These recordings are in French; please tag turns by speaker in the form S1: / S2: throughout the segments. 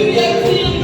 S1: Yahweh,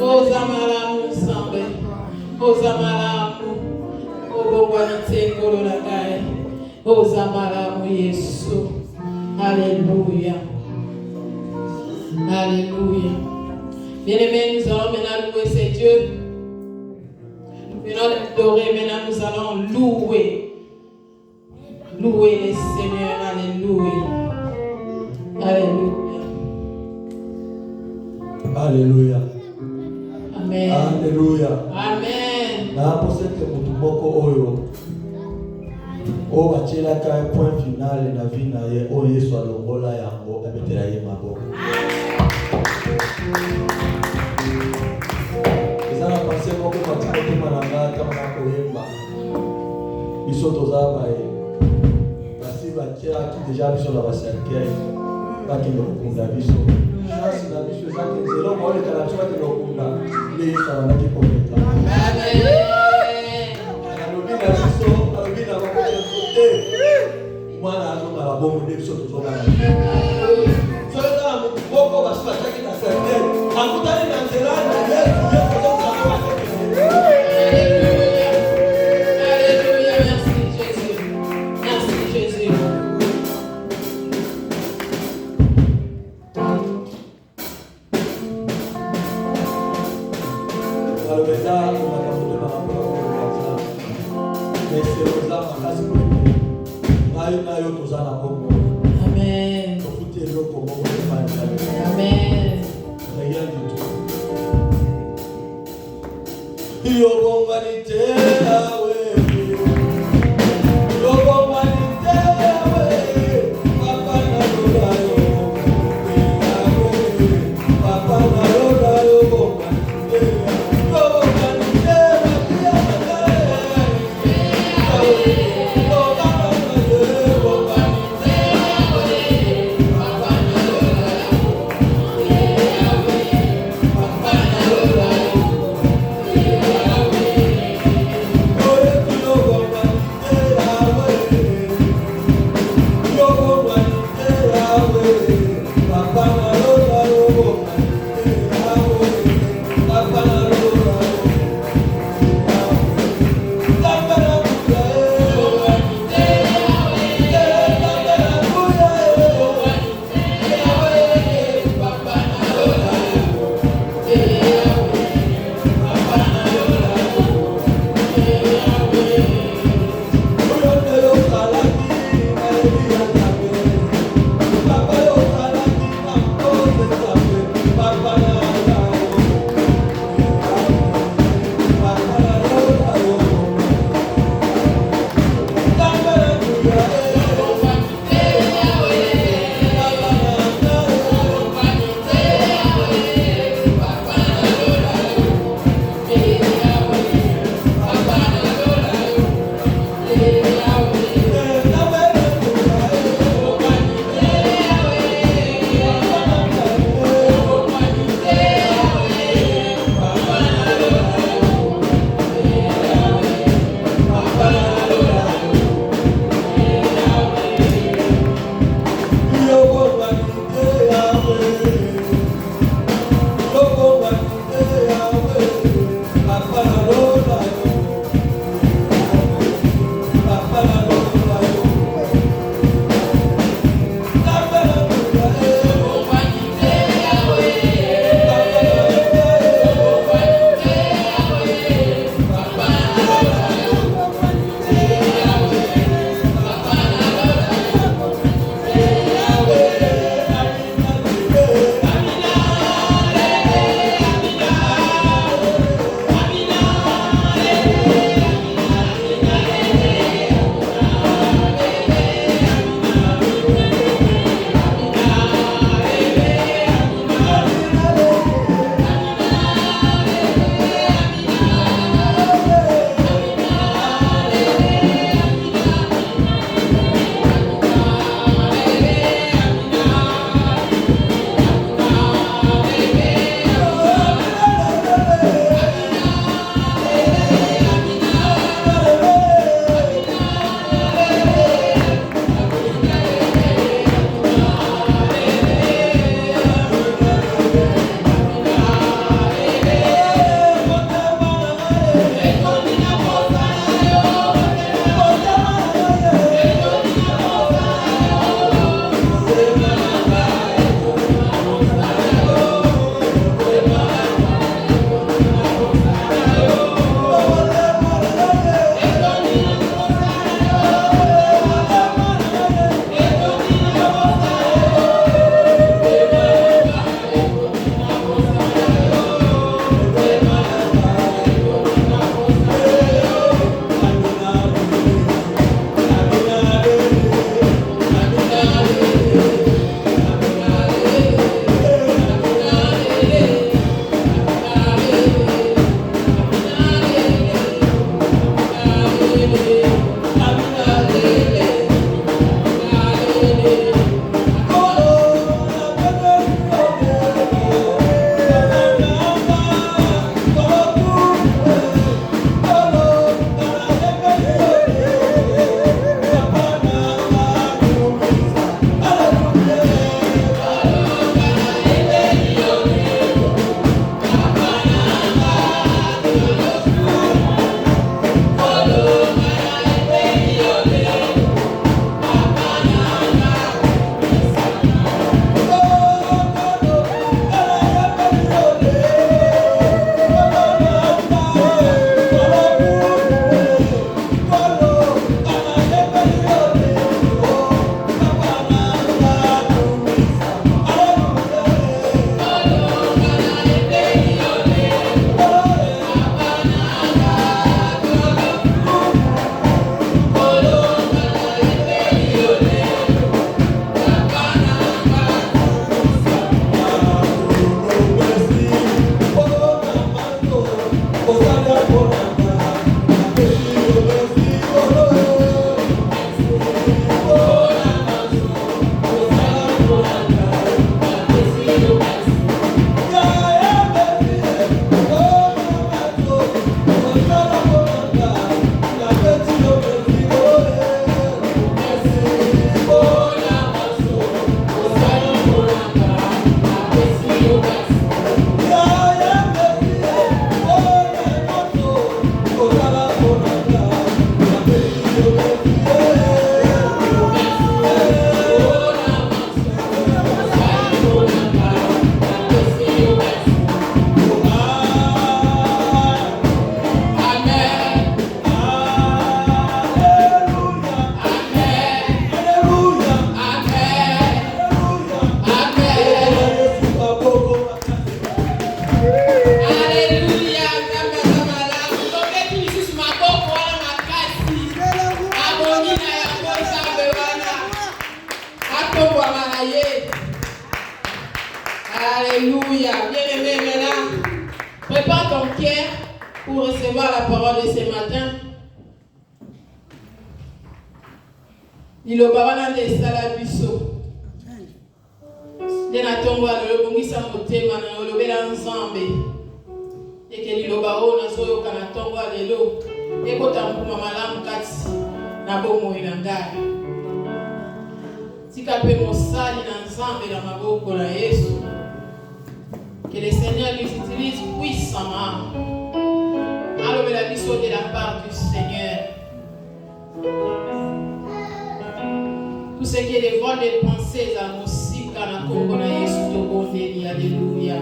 S1: Ozamalamu sambe. Ozamalamu. Obowanite kololakai. Ozamalamu Yesu. Alléluia. Alléluia. Bien-aimés, nous allons maintenant louer ces dieux. Nous venons d'adorer, maintenant nous allons louer. Louer les Seigneurs. Alléluia. Alléluia.
S2: Alléluia.
S1: Amen.
S2: Alléluia.
S1: Amen.
S2: Na hapo sete mutu moko oyo. O batielaka point final na vie na ye o Yesu alongola yango ametela ye maboko. Eza na pensé moko batiko te malanga kama koyemba. Biso tozaba ye. Basi batielaki déjà biso na baserkei. Bakende kokunda biso. Chance na biso ezaki nzela moko ekala biso bakende kokunda. Le Yesu alonaki kometa.
S1: Amen.
S2: Mwana azonga la bongo nde biso tozonga na soki kaka motu moko basi batiaki na certain akutani na nzela na Yesu ozozanga
S1: Alléluia, merci Jésus. Merci Jésus.
S2: alobeza komaka moto na makola mese oza makasi na yo toza na bongo.
S1: Amen.
S2: Tokuti eloko moko epanzali.
S1: Amen.
S2: Rien du tout. Yo bongani te awe. Yo bongani te awe. Papa na lola yo. Papa na lola yo bongani te. Yo bongani te
S1: Pierre pour recevoir la parole de ce matin. Il a parlé de Salabiso. De la tombe à l'obongisa motema na olobela nzambe. Et que l'ilobao na soyo kana tombe à l'elo. Et que tambuma malam kati na bomo inangai. Si kapé mosali na nzambe na maboko na Yesu. Que le Seigneur les utilise puissamment. Alobela biso de la part du Seigneur. Tout ce qui est des vols de pensées à nos cycles à la Congo na Yesu tokondeli. Alléluia.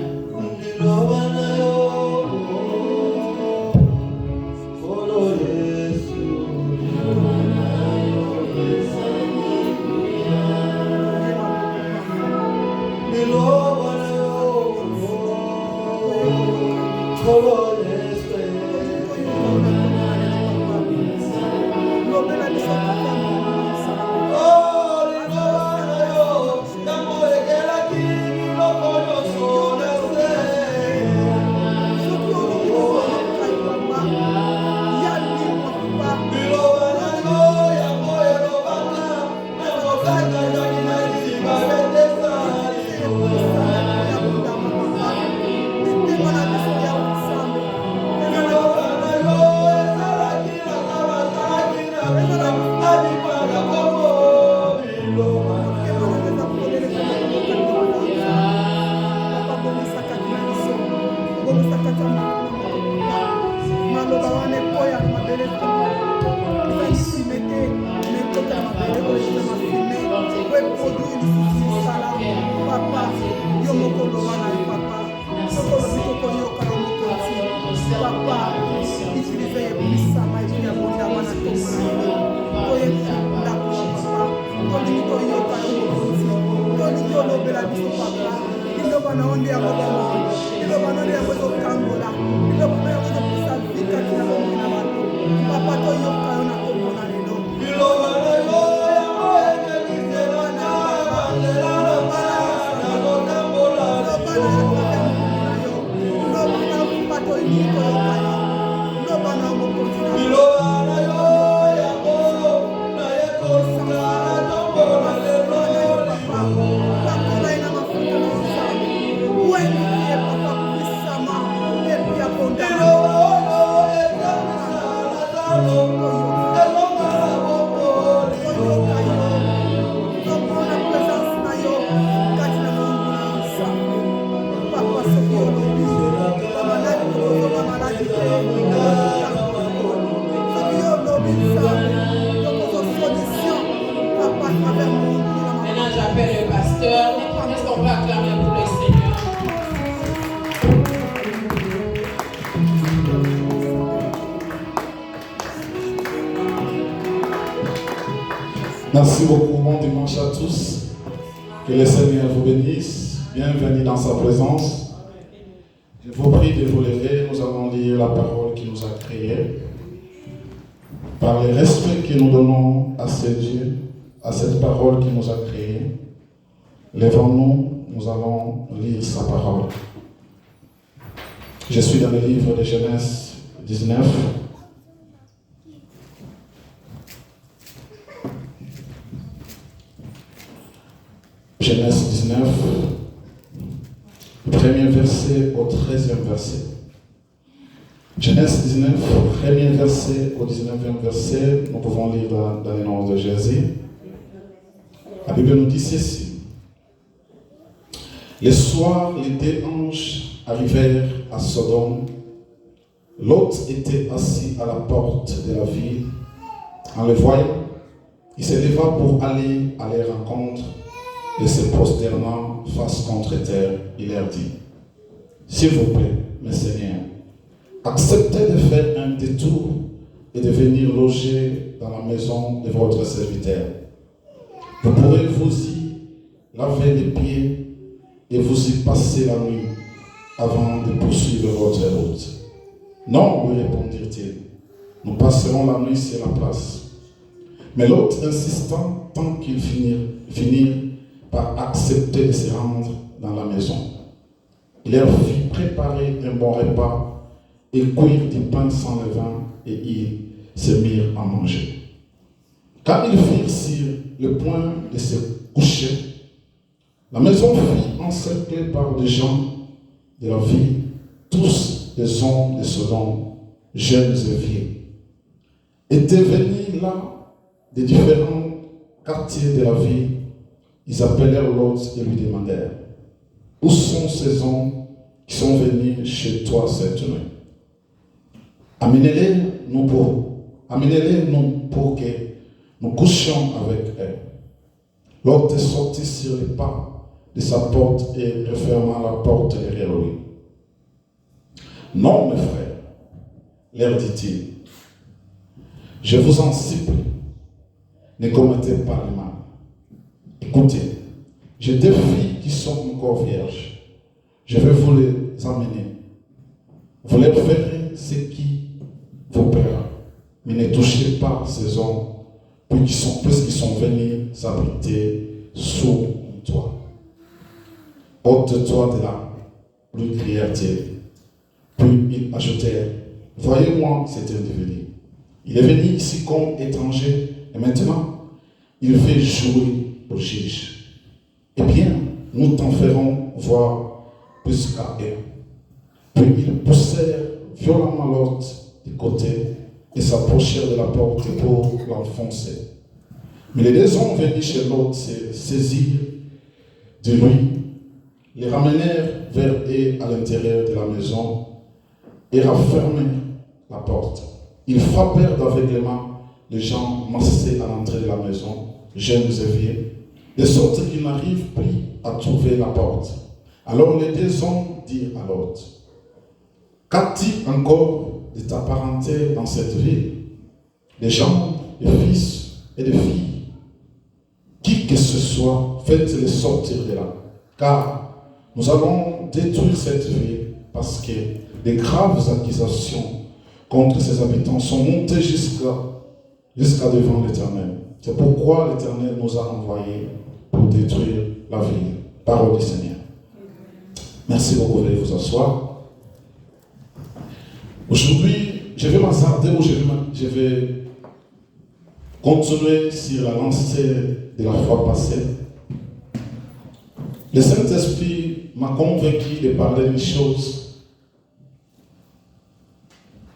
S3: Merci beaucoup, bon dimanche à tous. Que le Seigneur vous bénisse. Bienvenue dans sa présence. Je vous prie de vous lever. Nous allons lire la parole qui nous a créés. Par le respect que nous donnons à ce Dieu, à cette parole qui nous a créés, levons-nous, nous allons lire sa parole. Je suis dans le livre de Genèse 19. Genèse 19, premier verset au 13e verset. Genèse 19, premier verset au 19e verset, nous pouvons lire dans le nom de Jésus. La Bible nous dit ceci. Le soir, les deux anges arrivèrent à Sodome. Lot était assis à la porte de la ville. En le voyant, il se leva pour aller à leur rencontre. Et se prosternant face contre terre, il leur dit, « S'il vous plaît, mes seigneurs, acceptez de faire un détour et de venir loger dans la maison de votre serviteur. Vous pourrez vous y laver les pieds et vous y passer la nuit avant de poursuivre votre route. » « Non, lui répondirent-ils, nous passerons la nuit sur la place. » Mais l'autre insistant, tant qu'ils finirent par accepter de se rendre dans la maison. Il leur fit préparer un bon repas et cuire du pain sans levain, et ils se mirent à manger. Quand ils furent sur le point de se coucher, la maison fut encerclée par des gens de la ville, tous des hommes de Sodome, jeunes et vieux, étaient venus là des différents quartiers de la ville. Ils appelèrent Lot et lui demandèrent: où sont ces hommes qui sont venus chez toi cette nuit? Amenez-les-nous pour que nous couchions avec eux. Lot est sorti sur les pas de sa porte et referma la porte derrière lui. Non, mes frères, leur dit-il, je vous en supplie, ne commettez pas le mal. Écoutez, j'ai deux filles qui sont encore vierges. Je vais vous les amener. Vous leur ferez ce qui vous plaira, mais ne touchez pas ces hommes, puisqu'ils sont venus s'abriter sous mon toit. Ôte-toi de là, lui crièrent-ils. Puis ils ajoutèrent: voyez-moi cet individu. Il est venu ici comme étranger, et maintenant il fait jouer au juge. Eh bien, nous t'en ferons voir plus qu'à eux. Puis ils poussèrent violemment Lot du côté et s'approchèrent de la porte pour l'enfoncer. Mais les deux hommes venus chez Lot se saisirent de lui, les ramenèrent vers eux à l'intérieur de la maison et refermèrent la porte. Ils frappèrent d'aveuglement les gens massés à l'entrée de la maison, jeunes et vieux, de sorte qu'ils n'arrivent plus à trouver la porte. Alors les deux hommes dirent à Lot: qu'as-tu encore de ta parenté dans cette ville? Des gens, des fils et des filles. Qui que ce soit, faites-les sortir de là. Car nous allons détruire cette ville parce que des graves accusations contre ses habitants sont montées jusqu'à devant l'Éternel. C'est pourquoi l'Éternel nous a envoyés pour détruire la ville. Parole du Seigneur. Merci beaucoup, veuillez vous asseoir. Aujourd'hui, je vais m'attarder ou je vais continuer sur la lancée de la fois passée. Le Saint-Esprit m'a convaincu de parler d'une chose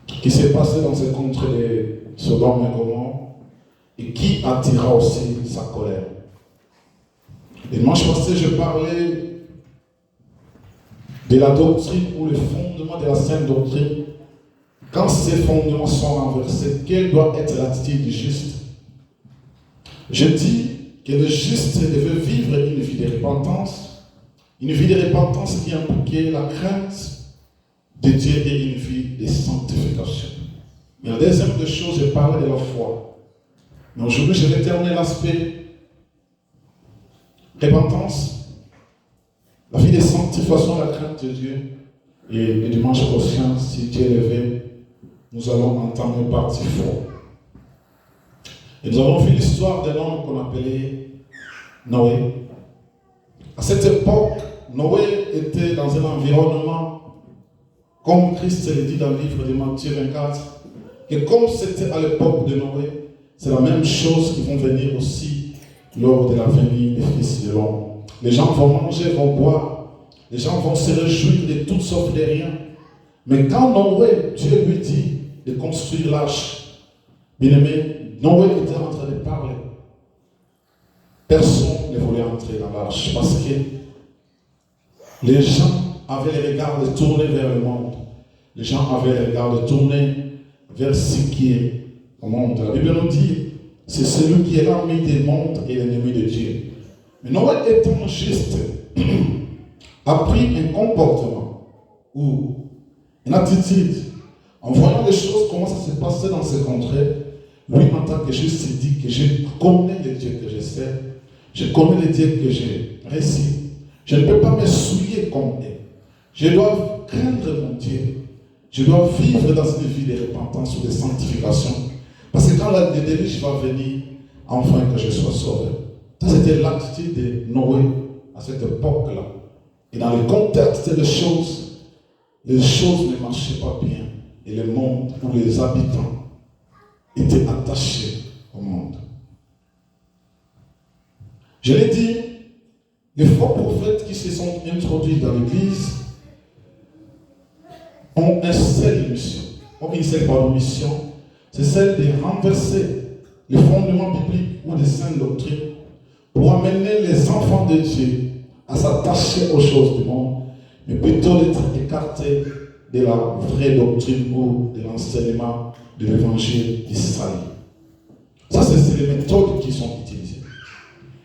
S3: qui s'est passée dans ce contrée de Sodome et Gomorrhe et qui attira aussi sa colère. Et dimanche passé, je parlais de la doctrine ou le fondement de la sainte doctrine. Quand ces fondements sont renversés, quelle doit être l'attitude du juste? Je dis que le juste devait vivre une vie de repentance qui impliquait la crainte de Dieu et une vie de sanctification. Mais la deuxième des choses, je parlais de la foi. Mais aujourd'hui, je vais terminer l'aspect repentance, la vie de sanctification, la crainte de Dieu. Et le dimanche prochain, si Dieu est levé, nous allons entendre une partie foi. Et nous avons vu l'histoire d'un homme qu'on appelait Noé. À cette époque, Noé était dans un environnement, comme Christ le dit dans le livre de Matthieu 24, que comme c'était à l'époque de Noé, c'est la même chose qui vont venir aussi lors de la venue des fils de l'homme. Les gens vont manger, vont boire, les gens vont se réjouir de toutes sortes de rien. Mais quand Noé, Dieu lui dit de construire l'arche, bien aimé, Noé était en train de parler. Personne ne voulait entrer dans l'arche parce que les gens avaient les regards de tourner vers le monde. Les gens avaient les regards de tourner vers ce qui est au monde. La Bible nous dit, c'est celui qui est l'ami du monde et l'ennemi de Dieu. Mais Noé étant juste, a pris un comportement ou une attitude. En voyant les choses, comment ça s'est passé dans ces contrées, lui, en tant que juste, il dit que je connais le Dieu que je sais, je connais le Dieu que j'ai réussi. Je ne peux pas me souiller comme eux. Je dois craindre mon Dieu. Je dois vivre dans une vie de repentance ou de sanctification. Parce que quand le déluge va venir, enfin que je sois sauvé. Ça, c'était l'attitude de Noé à cette époque-là. Et dans le contexte des choses, les choses ne marchaient pas bien. et le monde où les habitants étaient attachés au monde. Je l'ai dit, les faux prophètes qui se sont introduits dans l'Église ont une seule mission, c'est celle de renverser les fondements bibliques ou des saintes doctrines pour amener les enfants de Dieu à s'attacher aux choses du monde, mais plutôt d'être écartés de la vraie doctrine ou de l'enseignement de l'évangile d'Israël. Ça, c'est les méthodes qui sont utilisées.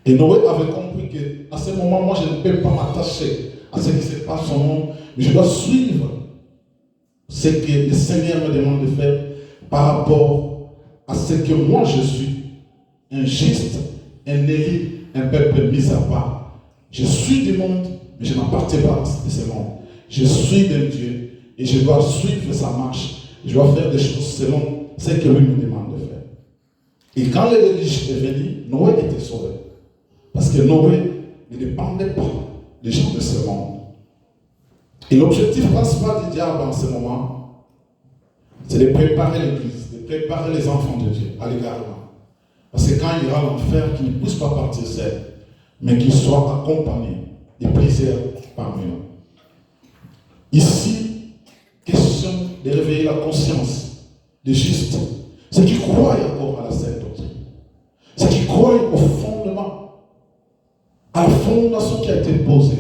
S3: Et Noé avait compris qu'à ce moment, moi, je ne peux pas m'attacher à ce qui se passe au monde, mais je dois suivre ce que le Seigneur me demande de faire par rapport à ce que moi je suis, un juste, un élu, un peuple mis à part. Je suis du monde, mais je n'appartiens pas de ce monde. Je suis d'un Dieu et je dois suivre sa marche. Je dois faire des choses selon ce que lui me demande de faire. Et quand le déluge est venu, Noé était sauvé. Parce que Noé ne dépendait pas des gens de ce monde. Et l'objectif principal du diable en ce moment, c'est de préparer l'Église, de préparer les enfants de Dieu à l'égarement. Parce que quand il y aura l'enfer, qu'il ne puisse pas partir seul, mais qu'il soit accompagné de plusieurs parmi nous. Ici, question de réveiller la conscience des justes, ceux qui croient encore à la sainte doctrine, ceux qui croient au fondement, à la fondation qui a été posée,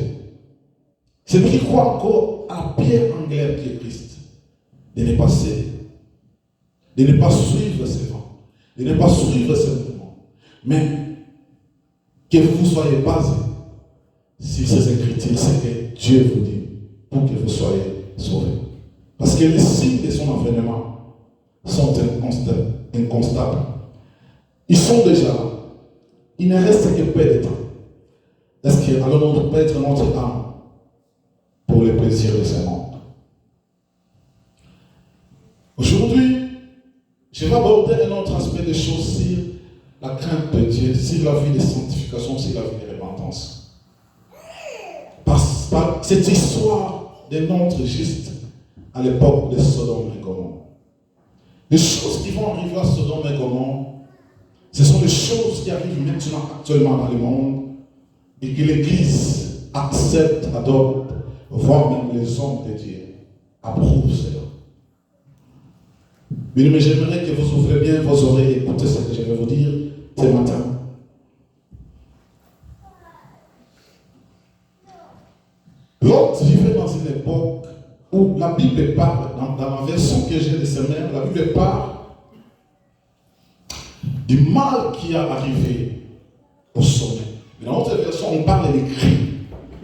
S3: ceux qui croient encore à la pierre angulaire qui est Christ, de ne pas céder, de ne pas suivre ces vents, de ne pas suivre ces mouvements, mais que vous soyez basés sur ces écritures, c'est que Dieu vous dit, pour que vous soyez sauvés. Parce que les signes de son avènement sont inconstables. Ils sont déjà là. Il ne reste que peu de temps. Est-ce que allons-nous perdre notre âme pour le plaisir de ce monde? Aujourd'hui, je vais aborder un autre aspect des choses sur la crainte de Dieu, sur la vie de sanctification, sur la vie de repentance. Par cette histoire d'un autre juste à l'époque de Sodome et Gomorrhe. Les choses qui vont arriver à Sodome et Gomorrhe, ce sont les choses qui arrivent maintenant actuellement dans le monde et que l'Église accepte, adopte, voire même les hommes de Dieu approuvent cela. Mais j'aimerais que vous ouvrez bien vos oreilles et écoutez ce que je vais vous dire ce matin. Lot vivait dans une époque où la Bible parle, dans la version que j'ai de ce mère, la Bible parle du mal qui a arrivé au sommet. Mais dans notre version, on parle des cris.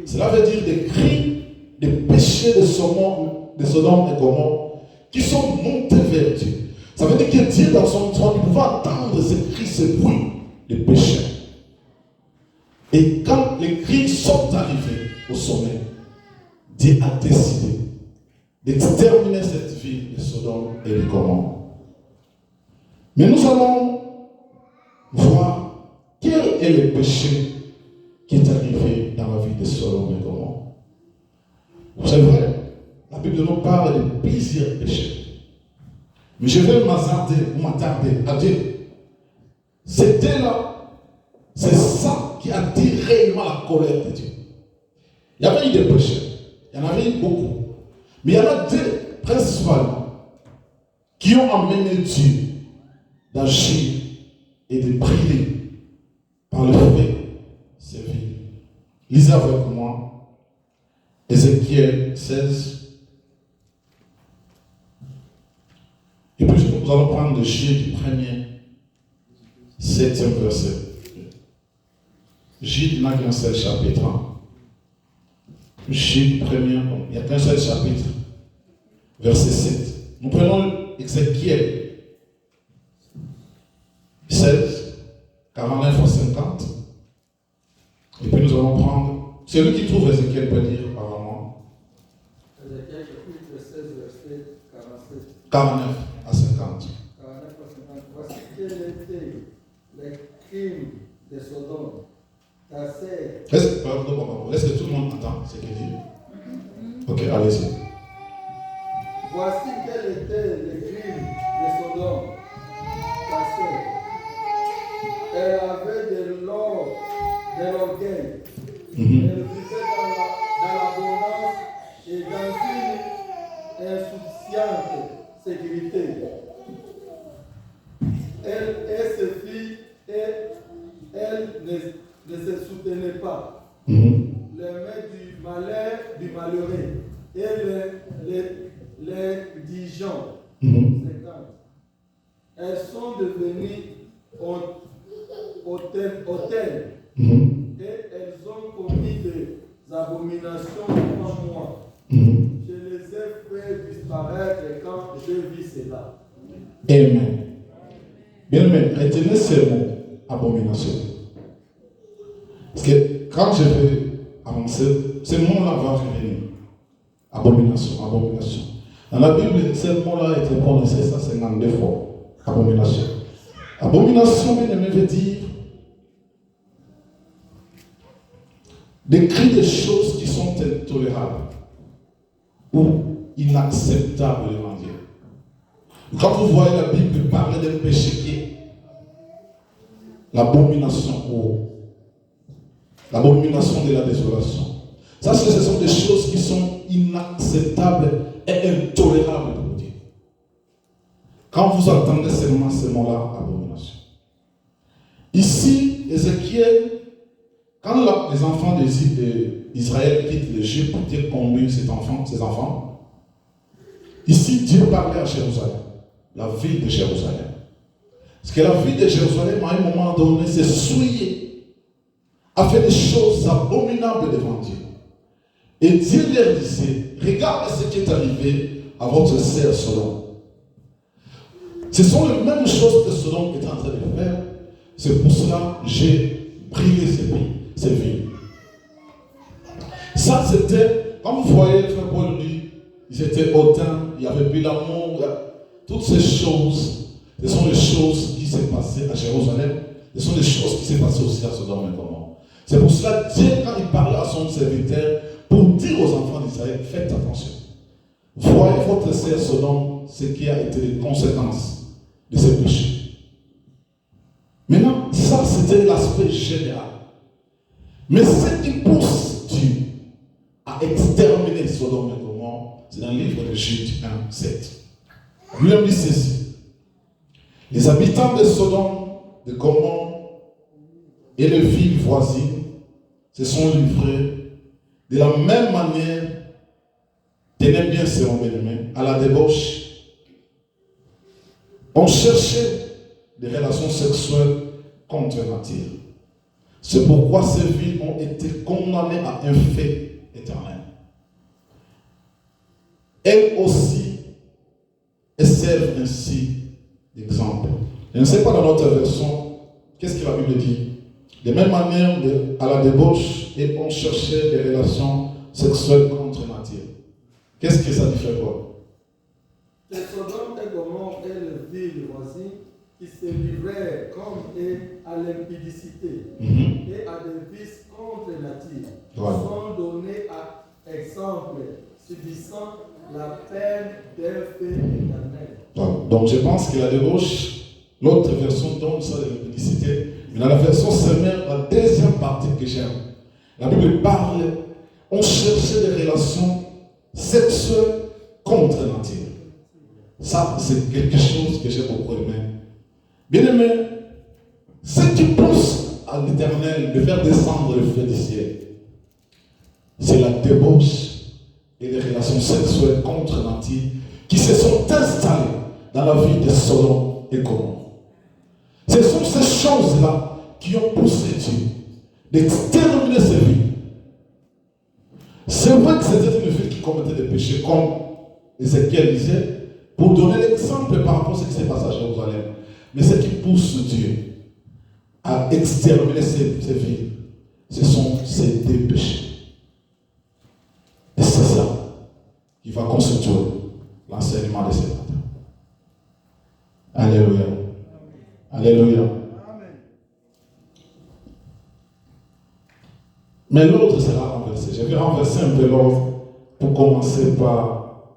S3: Cela veut dire des cris, des péchés de Sodome et Gomorrhe qui sont montés vers Dieu. Ça veut dire que Dieu, dans son trône, il pouvait entendre ces cris, ces bruits de péché. Et quand les cris sont arrivés au sommet, Dieu a décidé d'exterminer cette ville de Sodome et de Gomorrhe. Mais nous allons voir quel est le péché qui est arrivé dans la vie de Sodome et Gomorrhe. C'est vrai, la Bible nous parle de plusieurs péchés. Mais je vais m'attarder à dire, c'était là, c'est ça qui a dit réellement la colère de Dieu. Il y avait eu des péchés. Il y en avait eu beaucoup. Mais il y en a deux, principalement, qui ont amené Dieu d'agir et de briller par le fait ces vies. Lisez avec moi Ézéchiel 16. Et puis nous allons prendre le J du 1er, 7e verset. J n'a qu'un seul chapitre. J du 1er, il n'y a qu'un seul chapitre. Verset 7. Nous prenons Ézéchiel 16, 49 à 50. Et puis nous allons prendre. Celui qui trouve Ézéchiel peut dire apparemment.
S4: Ézéchiel chapitre 16, verset 47.
S3: 49 à 50.
S4: 49 à 50. Voici quels étaient les crimes de Sodome.
S3: Est-ce que tout le monde entend ce qu'il dit? Ok, allez-y.
S4: Voici quel était le crime de Sodome. Passé. Elle avait de l'or, de l'orgueil. Elle vivait dans l'abondance et dans une insouciante sécurité. Elle se fit et elle ne se soutenait pas. Les mains du malheureux et l'indigent. Elles sont devenues hôtels et elles ont commis des abominations devant moi. Je les ai fait disparaître quand je vis cela.
S3: Amen. Bien aimé, retenez ce mot, abomination. Parce que quand je vais avancer, ce mot-là va revenir. Abomination, abomination. Dans la Bible, ce mot-là a été prononcé 152 fois. Abomination. Abomination, bien aimé, veut dire décrire des choses qui sont intolérables ou inacceptables devant Dieu. Quand vous voyez la Bible parler d'un péché qui est l'abomination ou l'abomination de la désolation, ça, ce sont des choses qui sont inacceptables et intolérables pour Dieu. Quand vous entendez seulement ce mot-là, abomination. Ici, Ézéchiel, quand les enfants d'Israël quittent l'Égypte, Dieu conduit ses enfants. Ici, Dieu parlait à Jérusalem, la ville de Jérusalem. Parce que la ville de Jérusalem, à un moment donné, s'est souillée, a fait des choses abominables devant Dieu. Et Dieu leur disait, regarde ce qui est arrivé à votre sœur Sodome. Ce sont les mêmes choses que Sodome est en train de faire. C'est pour cela que j'ai brûlé ces villes. Ça, c'était, quand vous voyez, frère Paul dit, ils étaient hautains, il n'y avait plus d'amour. Toutes ces choses, ce sont les choses qui s'est passées à Jérusalem. Ce sont les choses qui s'est passées aussi à Sodome et Gomorrhe. C'est pour cela que Dieu, quand il parlait à son serviteur, pour dire aux enfants d'Israël, faites attention. Voyez votre sœur Sodome, ce qui a été les conséquences de ces péchés. Maintenant, ça c'était l'aspect général. Mais ce qui pousse Dieu à exterminer Sodome et Gomorrhe, c'est dans le livre de Jude 1, 7. Lui a dit ceci. Les habitants de Sodome, de Gomorrhe et les villes voisines se sont livrés de la même manière, tenez bien ces bien-aimés, à la débauche. On cherchait des relations sexuelles contre nature. C'est pourquoi ces villes ont été condamnées à un fait éternel. Elles aussi, elles servent ainsi d'exemple. Je ne sais pas dans notre version, qu'est-ce que la Bible dit? De même manière, à la débauche, et on cherchait des relations sexuelles contre nature. Qu'est-ce que ça diffère quoi?
S4: Les Sodome et Gomorrhe et les villes voisines qui se livraient comme à l'impudicité et à des vices contre nature sont donnés à exemple, subissant la peine d'un fait éternel.
S3: Donc je pense que la débauche, l'autre version donne ça de l'impudicité, mais dans la version sommaire, la deuxième partie que j'aime, la Bible parle, on cherchait des relations sexuelles contre nature. Ça, c'est quelque chose que j'ai beaucoup aimé. Bien aimé, ce qui pousse à l'Éternel de faire descendre le feu du ciel, c'est la débauche et les relations sexuelles contre nature qui se sont installées dans la vie de Sodome et Gomorrhe. Ce sont ces choses-là qui ont poussé Dieu d'exterminer ces villes. C'est vrai que c'était une ville qui commettait des péchés, comme Ézéchiel disait, pour donner l'exemple par rapport à ce qui s'est passé à Jérusalem. Mais ce qui pousse Dieu à exterminer ces villes, ce sont ces deux péchés. Et c'est ça qui va constituer l'enseignement de ce matin. Alléluia. Alléluia. Mais l'ordre sera renversé. Je vais renverser un peu l'ordre pour commencer par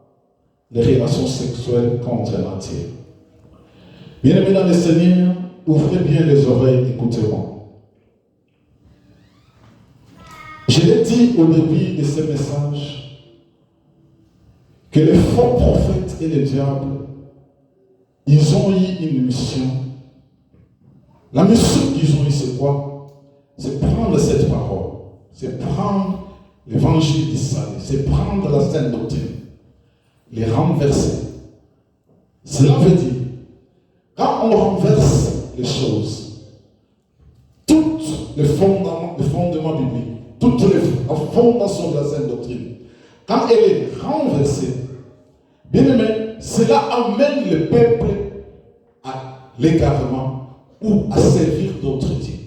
S3: les relations sexuelles contre nature. Bien-aimés dans le Seigneur, ouvrez bien les oreilles, écoutez-moi. Je l'ai dit au début de ce message que les faux prophètes et les diables, ils ont eu une mission. La mission qu'ils ont eue, c'est quoi? C'est prendre cette parole, c'est prendre l'évangile d'Israël, c'est prendre la sainte doctrine, les renverser. Cela veut dire, quand on renverse les choses, tous les fondements bibliques, toutes les fondations de la sainte doctrine, quand elle est renversée, bien aimé, cela amène le peuple à l'égarement ou à servir d'autres dieux,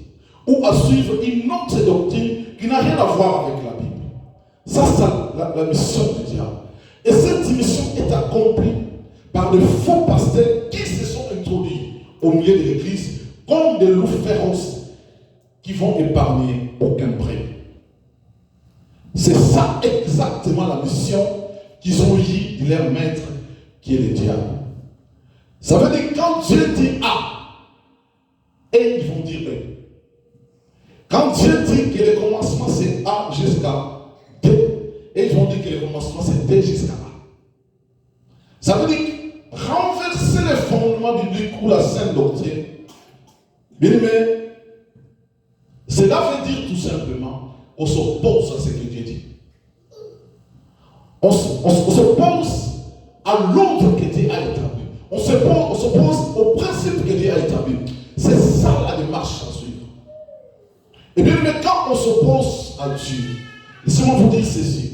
S3: ou à suivre une autre doctrine qui n'a rien à voir avec la Bible. Ça, c'est la mission du diable. Et cette mission est accomplie par de faux pasteurs qui se sont introduits au milieu de l'église comme des loups féroces qui vont épargner aucun prêt. C'est ça exactement la mission qu'ils ont eue de leur maître qui est le diable. Ça veut dire quand Dieu dit A, et ils vont dire B. Quand Dieu dit que le commencement c'est A jusqu'à D, et ils vont dire que le commencement c'est D jusqu'à A. Ça veut dire renverser les fondements bibliques ou la sainte doctrine. Bien aimé, cela veut dire tout simplement qu'on s'oppose à ce que Dieu dit. On s'oppose à l'ordre que Dieu a établi. On s'oppose au principe que Dieu a établi. C'est ça la démarche à suivre. Et bien, mais quand on s'oppose à Dieu, laissez-moi vous dire ceci.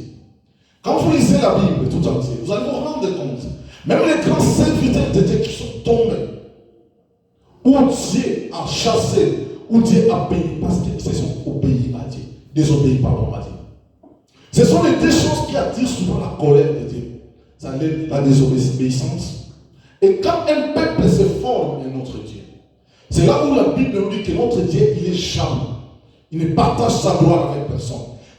S3: Quand vous lisez la Bible tout entière, vous allez vous rendre compte, même les grands serviteurs de Dieu qui sont tombés, où Dieu a chassé, où Dieu a béni, parce qu'ils se sont obéis à Dieu. Désobéis, pardon, à Dieu. Ce sont les deux choses qui attirent souvent la colère de Dieu. Ça lève la désobéissance. Et quand un peuple se forme un autre Dieu, c'est là où la Bible nous dit que notre Dieu, il est jaloux. Il ne partage sa gloire avec personne.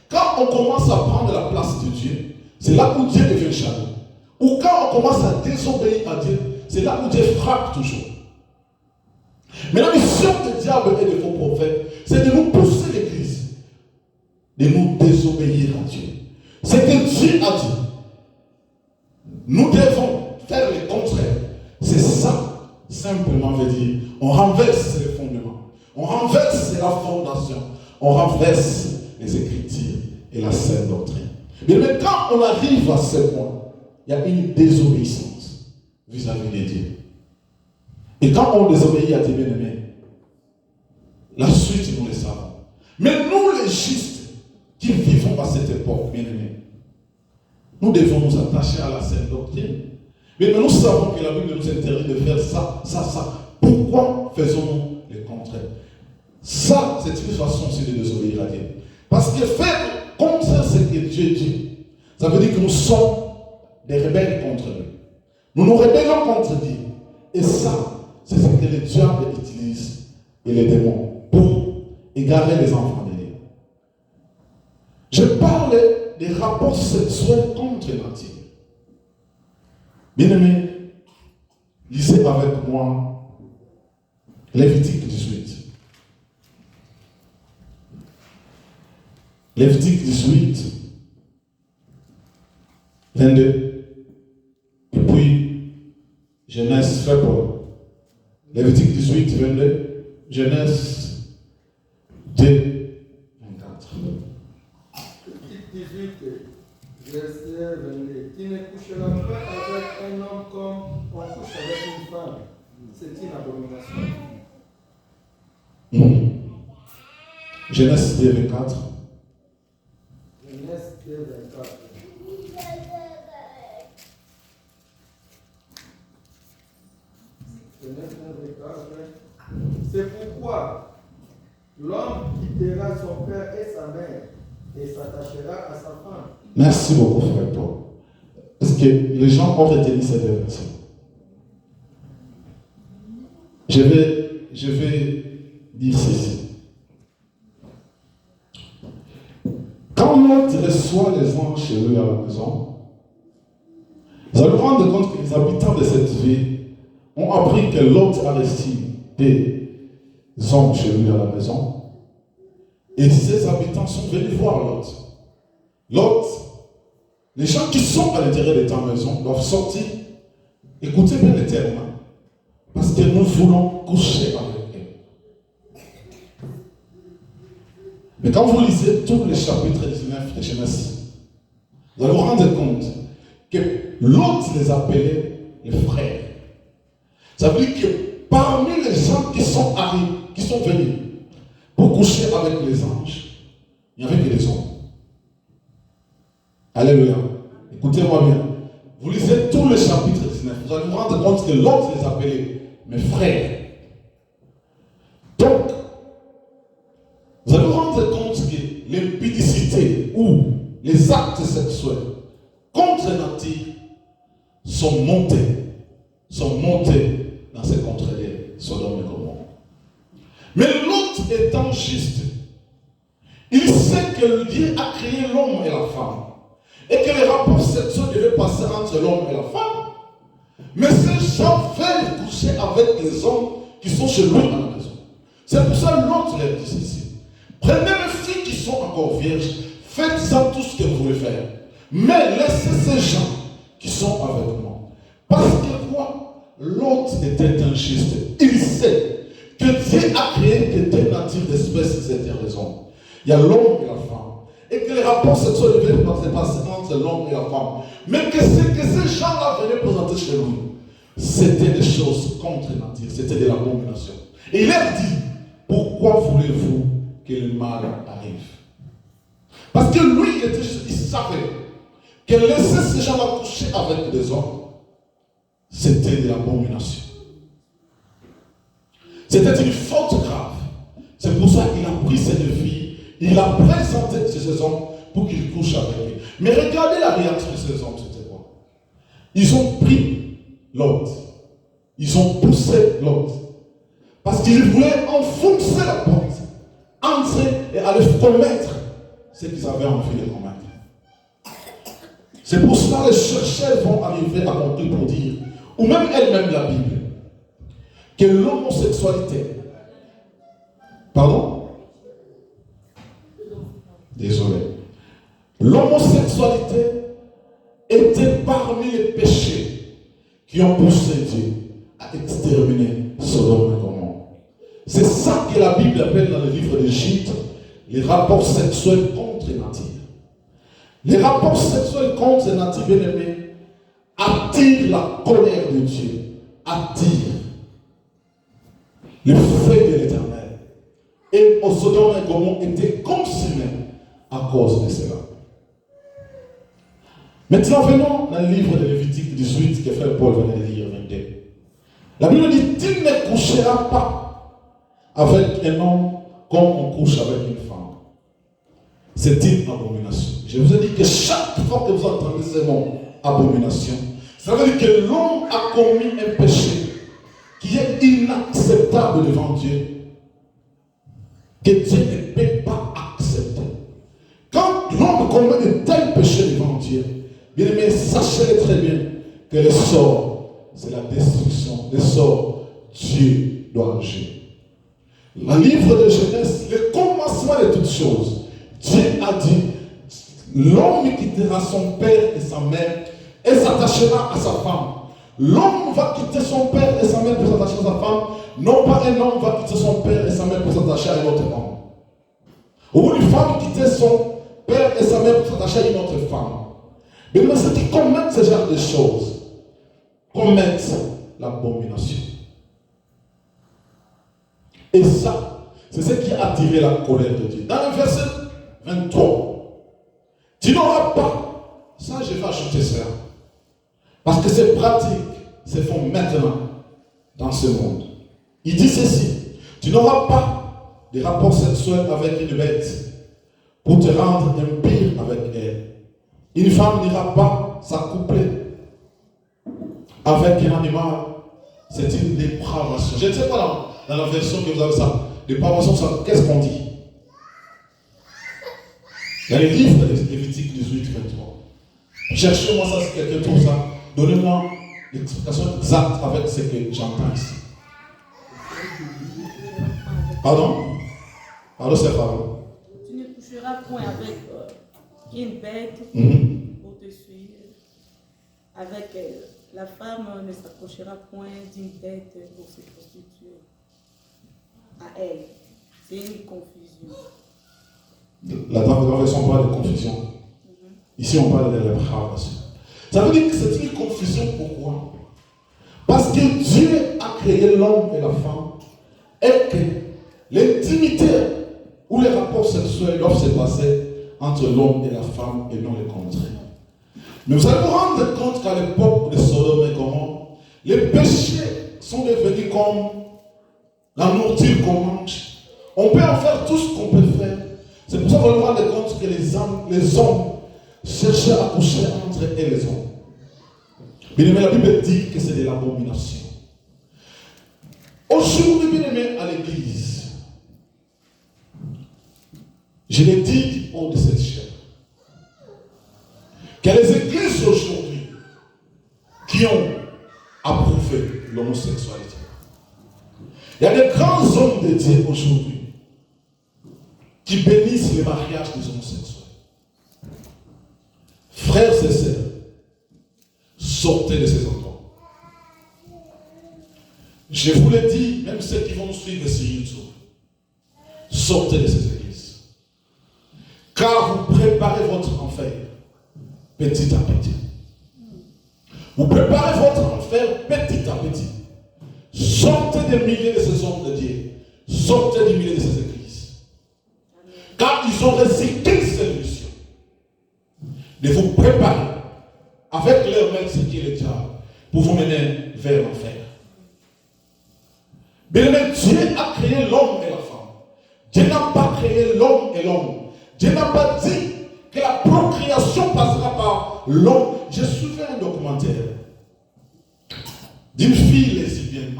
S3: Quand on commence à prendre la place de Dieu, c'est là où Dieu devient jaloux. Ou quand on commence à désobéir à Dieu, c'est là où Dieu frappe toujours. Mais la mission du diable et des faux prophètes, c'est de nous pousser l'Église, de nous désobéir à Dieu. C'est que Dieu a dit. Nous devons faire le contraire. C'est ça, simplement veut dire, on renverse les fondements, on renverse la fondation, on renverse les Écritures et la sainte doctrine. Mais quand on arrive à ce point, il y a une désobéissance vis-à-vis de Dieu. Et quand on désobéit à Dieu, bien-aimé, la suite, nous le savons. Mais nous, les justes, qui vivons à cette époque, bien-aimés, nous devons nous attacher à la sainte doctrine. Mais nous savons que la Bible nous interdit de faire ça. Pourquoi faisons-nous le contraire? Ça, c'est une façon aussi de désobéir à Dieu. Parce que faire contraire ce que Dieu dit, ça veut dire que nous sommes des rebelles contre lui. Nous nous rébellons contre Dieu. Et ça, c'est ce que le diable utilise et les démons pour égarer les enfants de Dieu. Je parle des rapports sexuels contre nature. Bien-aimés, lisez avec moi Lévitique 18. Lévitique 18, 22. Et puis, Genèse, frère Paul. Lévitique 18, 22. Genèse 2, 24.
S4: 18, verset 22. Tu ne coucheras pas avec un homme comme on couche avec une femme. C'est une abomination.
S3: Genèse 2, 24.
S4: Genèse 2, 24. C'est pourquoi l'homme quittera son père et sa mère et s'attachera à sa femme.
S3: Merci beaucoup, frère Paul. Parce que les gens ont retenu cette version. Je vais dire ceci. Quand Lot reçoit les anges chez lui à la maison, Vous allez vous rendre compte que les habitants de cette ville ont appris que Lot a reçu des hommes chez lui à la maison. Et ces habitants sont venus voir Lot. Lot, les gens qui sont à l'intérieur de ta maison doivent sortir. Écoutez bien les termes. Parce que nous voulons coucher avec eux. Mais quand vous lisez tous les chapitres 19 de Genèse, vous allez vous rendre compte que Lot les appelait les frères. Ça veut dire que parmi les gens qui sont arrivés, qui sont venus pour coucher avec les anges, il n'y avait que des hommes. Alléluia. Écoutez-moi bien. Vous lisez tous les chapitres 19, vous allez vous rendre compte que Lot les appelait mes frères. Donc, vous allez vous rendre compte que l'impudicité ou les actes sexuels contre nature sont montés dans ces contrées de Sodome et Gomorrhe. Mais Lot étant juste, il sait que Dieu a créé l'homme et la femme et que les rapports sexuels devaient passer entre l'homme et la femme. Mais ces gens veulent coucher avec les hommes qui sont chez lui à la maison. C'est pour ça que Lot leur dit ceci. Prenez les filles qui sont encore vierges, faites-en tout ce que vous voulez faire. Mais laissez ces gens qui sont avec moi. Parce que quoi? Lot était injuste. Il sait que Dieu a créé que deux natures d'espèces sur les hommes. Il y a l'homme et la femme. Et que les rapports sexuels devaient passer entre l'homme et la femme. Mais que ces gens-là venaient présenter chez lui, c'était des choses contre nature, c'était de l'abomination. Et il leur dit, pourquoi voulez-vous que le mal arrive? Parce que lui, il savait que laisser ces gens-là coucher avec des hommes, c'était de l'abomination. C'était une faute grave. C'est pour ça qu'il a pris cette fille, il a présenté ces hommes pour qu'ils couchent avec lui. Mais regardez la réaction de ces hommes, c'était quoi? Ils ont pris Lot. Ils ont poussé Lot. Parce qu'ils voulaient enfoncer la porte, entrer et aller commettre ce qu'ils avaient envie de commettre. C'est pour cela que les chercheurs vont arriver à conclure pour dire, ou même elle-même la Bible, que l'homosexualité, pardon? Désolé. L'homosexualité était parmi les péchés qui ont poussé Dieu à exterminer Sodome et Gomorrhe. C'est ça que la Bible appelle dans le livre d'Égypte les rapports sexuels contre nature. Les rapports sexuels contre nature, bien aimés, attirent la colère de Dieu, attirent le feu de l'Éternel. Et au Sodome et Gomorrhe étaient consumés à cause de cela. Maintenant, venons dans le livre de Lévitique 18 que frère Paul venait de lire, 22. La Bible dit, tu ne coucheras pas avec un homme comme on couche avec une femme. C'est une abomination. Je vous ai dit que chaque fois que vous entendez ce mot abomination, ça veut dire que l'homme a commis un péché qui est inacceptable devant Dieu, que Dieu ne peut pas accepter. Quand l'homme commet de tels péchés devant Dieu, bien aimé, sachez très bien que le sort, c'est la destruction. Le sort, Dieu doit agir. Le livre de Genèse, le commencement de toutes choses, Dieu a dit, l'homme quittera son père et sa mère et s'attachera à sa femme. L'homme va quitter son père et sa mère pour s'attacher à sa femme, non pas un homme va quitter son père et sa mère pour s'attacher à un autre homme. Ou une femme quitter son père et sa mère pour s'attacher à une autre femme. Mais ceux qui commettent ce genre de choses commettent l'abomination. Et ça, c'est ce qui a attiré la colère de Dieu. Dans le verset 23, tu n'auras pas, ça je vais ajouter cela, parce que ces pratiques se font maintenant dans ce monde. Il dit ceci, tu n'auras pas de rapport sexuel avec une bête pour te rendre impur avec elle. Une femme n'ira pas s'accoupler avec un animal. C'est une dépravation. Je ne sais pas dans la version que vous avez ça. Dépravation, ça, qu'est-ce qu'on dit? Dans les livres de Lévitique 18, 23. Cherchez-moi ça si quelqu'un trouve ça donnez-moi l'explication exacte avec ce que j'entends ici. Pardon? Pardon, c'est pardon.
S5: Tu ne coucheras point avec une bête pour te suivre. Avec la femme ne s'approchera point d'une bête pour se prostituer à elle. C'est une confusion.
S3: La version parle de confusion. Ici, on parle de dépravation. Ça veut dire que c'est une confusion. Pourquoi? Parce que Dieu a créé l'homme et la femme et que l'intimité ou les rapports sexuels doivent se passer entre l'homme et la femme et non le contraire. Mais vous allez vous rendre compte qu'à l'époque de Sodome et Gomorrhe, les péchés sont devenus comme la nourriture qu'on mange. On peut en faire tout ce qu'on peut faire. C'est pour ça qu'on vous rend compte que les hommes cherchaient à coucher entre eux et les hommes. Bien aimé, la Bible dit que c'est de l'abomination. Aujourd'hui, bien aimé, à l'église, je l'ai dit au de cette chair, que les églises aujourd'hui qui ont approuvé l'homosexualité, il y a des grands hommes de Dieu aujourd'hui qui bénissent les mariages des homosexuels. Frères et sœurs, sortez de ces endroits. Je vous le dis, même ceux qui vont nous suivre sur YouTube, sortez de ces églises. Car vous préparez votre enfer petit à petit. Vous préparez votre enfer petit à petit. Sortez des milliers de ces hommes de Dieu. Sortez des milliers de ces églises. Car ils ont reçu qu'une seule mission. De vous préparer avec leur maître qui est le diable pour vous mener vers l'enfer. Bien aimé, Dieu a créé l'homme et la femme. Dieu n'a pas créé l'homme et l'homme. Dieu n'a pas dit que la procréation passera par l'homme. J'ai suivi un documentaire d'une fille lesbienne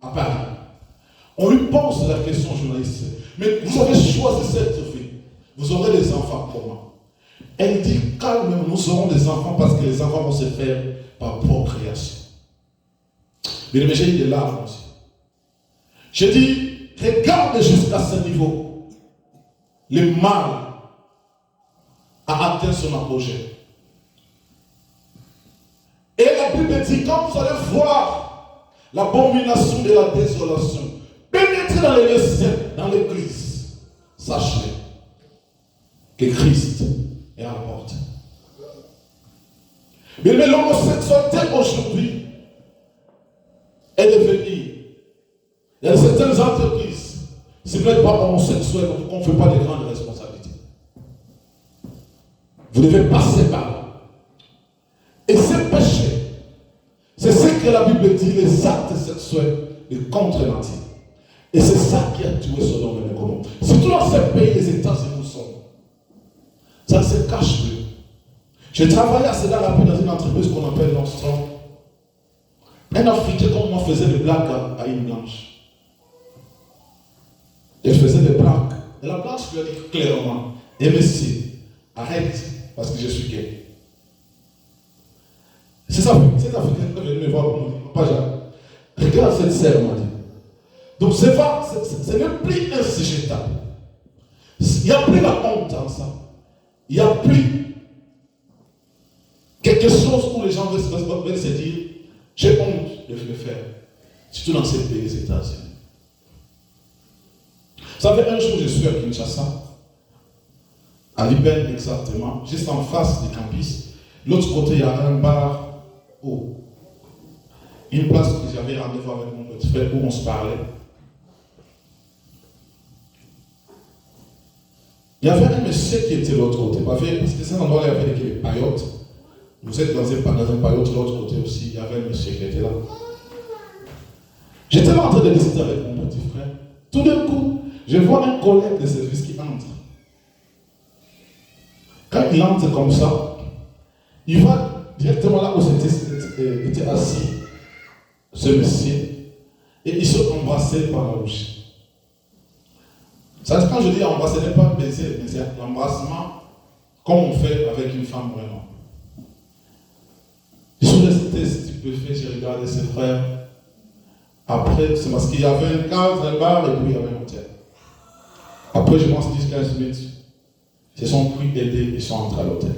S3: à Paris. On lui pose la question, journaliste, mais vous avez choisi cette fille, vous aurez des enfants comment? Elle dit, calmement, nous aurons des enfants parce que les enfants vont se faire par procréation. Mais j'ai eu des larmes aussi. J'ai dit, regarde jusqu'à ce niveau. Le mal a atteint son apogée. Et la Bible dit, quand vous allez voir l'abomination de la désolation pénétrer dans les lieux saints, dans l'église, sachez que Christ est à la porte. Mais l'homosexualité aujourd'hui est devenue. Il y a certaines entreprises, si vous n'êtes pas homosexuel, on ne fait pas de grandes responsabilités. Vous devez passer par là. Et ce péché, c'est ce que la Bible dit, les actes sexuels et contre nature. Et c'est ça qui a tué Sodome et Gomorrhe. Surtout dans ces pays, les États-Unis sont. Ça ne se cache plus. J'ai travaillé assez rapide dans une entreprise qu'on appelle Nordstrom. Un Africain comme moi faisait des blagues à une blanche. Elle faisait des blagues. Et la blanche lui a dit clairement, et monsieur, arrête, parce que je suis gay. C'est ça, cet Africain est venu me voir pour me dire, pas Jacques, regarde cette sœur, m'a dit. Donc ce n'est plus un sujet tabou. Il n'y a plus la honte dans ça. Il n'y a plus quelque chose où les gens veulent se dire, j'ai honte de le faire. Surtout dans ces pays, les États-Unis. Vous savez, un jour, je suis à Kinshasa, à Libyen exactement, juste en face du campus. De l'autre côté, il y a un bar où, une place où j'avais rendez-vous avec mon petit frère, où on se parlait. Il y avait un monsieur qui était de l'autre côté, parce que c'est un endroit où il y avait des paillotes. Vous êtes dans un paillote de l'autre côté aussi, il y avait un monsieur qui était là. J'étais là en train de discuter avec mon petit frère. Tout d'un coup, je vois un collègue de service qui entre. Quand il entre comme ça, il va directement là où était assis ce monsieur et ils sont embrassés par la bouche. Ça, quand je dis embrasser, ce n'est pas baiser, mais c'est l'embrassement comme on fait avec une femme vraiment. Ils sont suis resté stupéfait, j'ai regardé ses frères. Après, c'est parce qu'il y avait un cadre, un bar et puis il y avait un hôtel. Après, je pense 10-15 minutes, ils se sont pris aider, ils sont entrés à l'hôtel.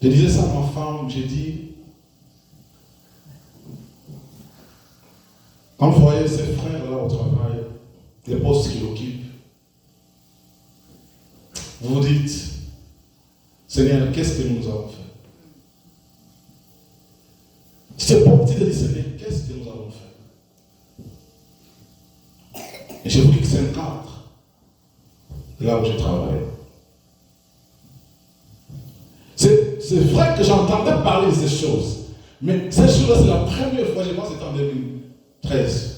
S3: Je disais ça à ma femme, j'ai dit, quand vous voyez ses frères là au travail, les postes qu'ils occupent, vous vous dites, Seigneur, qu'est-ce que nous avons fait? C'est bon petit de dire, Seigneur, qu'est-ce que nous avons fait? Et je vous dis que c'est un cadre, là où je travaille. C'est vrai que j'entendais parler de ces choses, mais ces choses-là, c'est la première fois, je pense que c'était en 2013.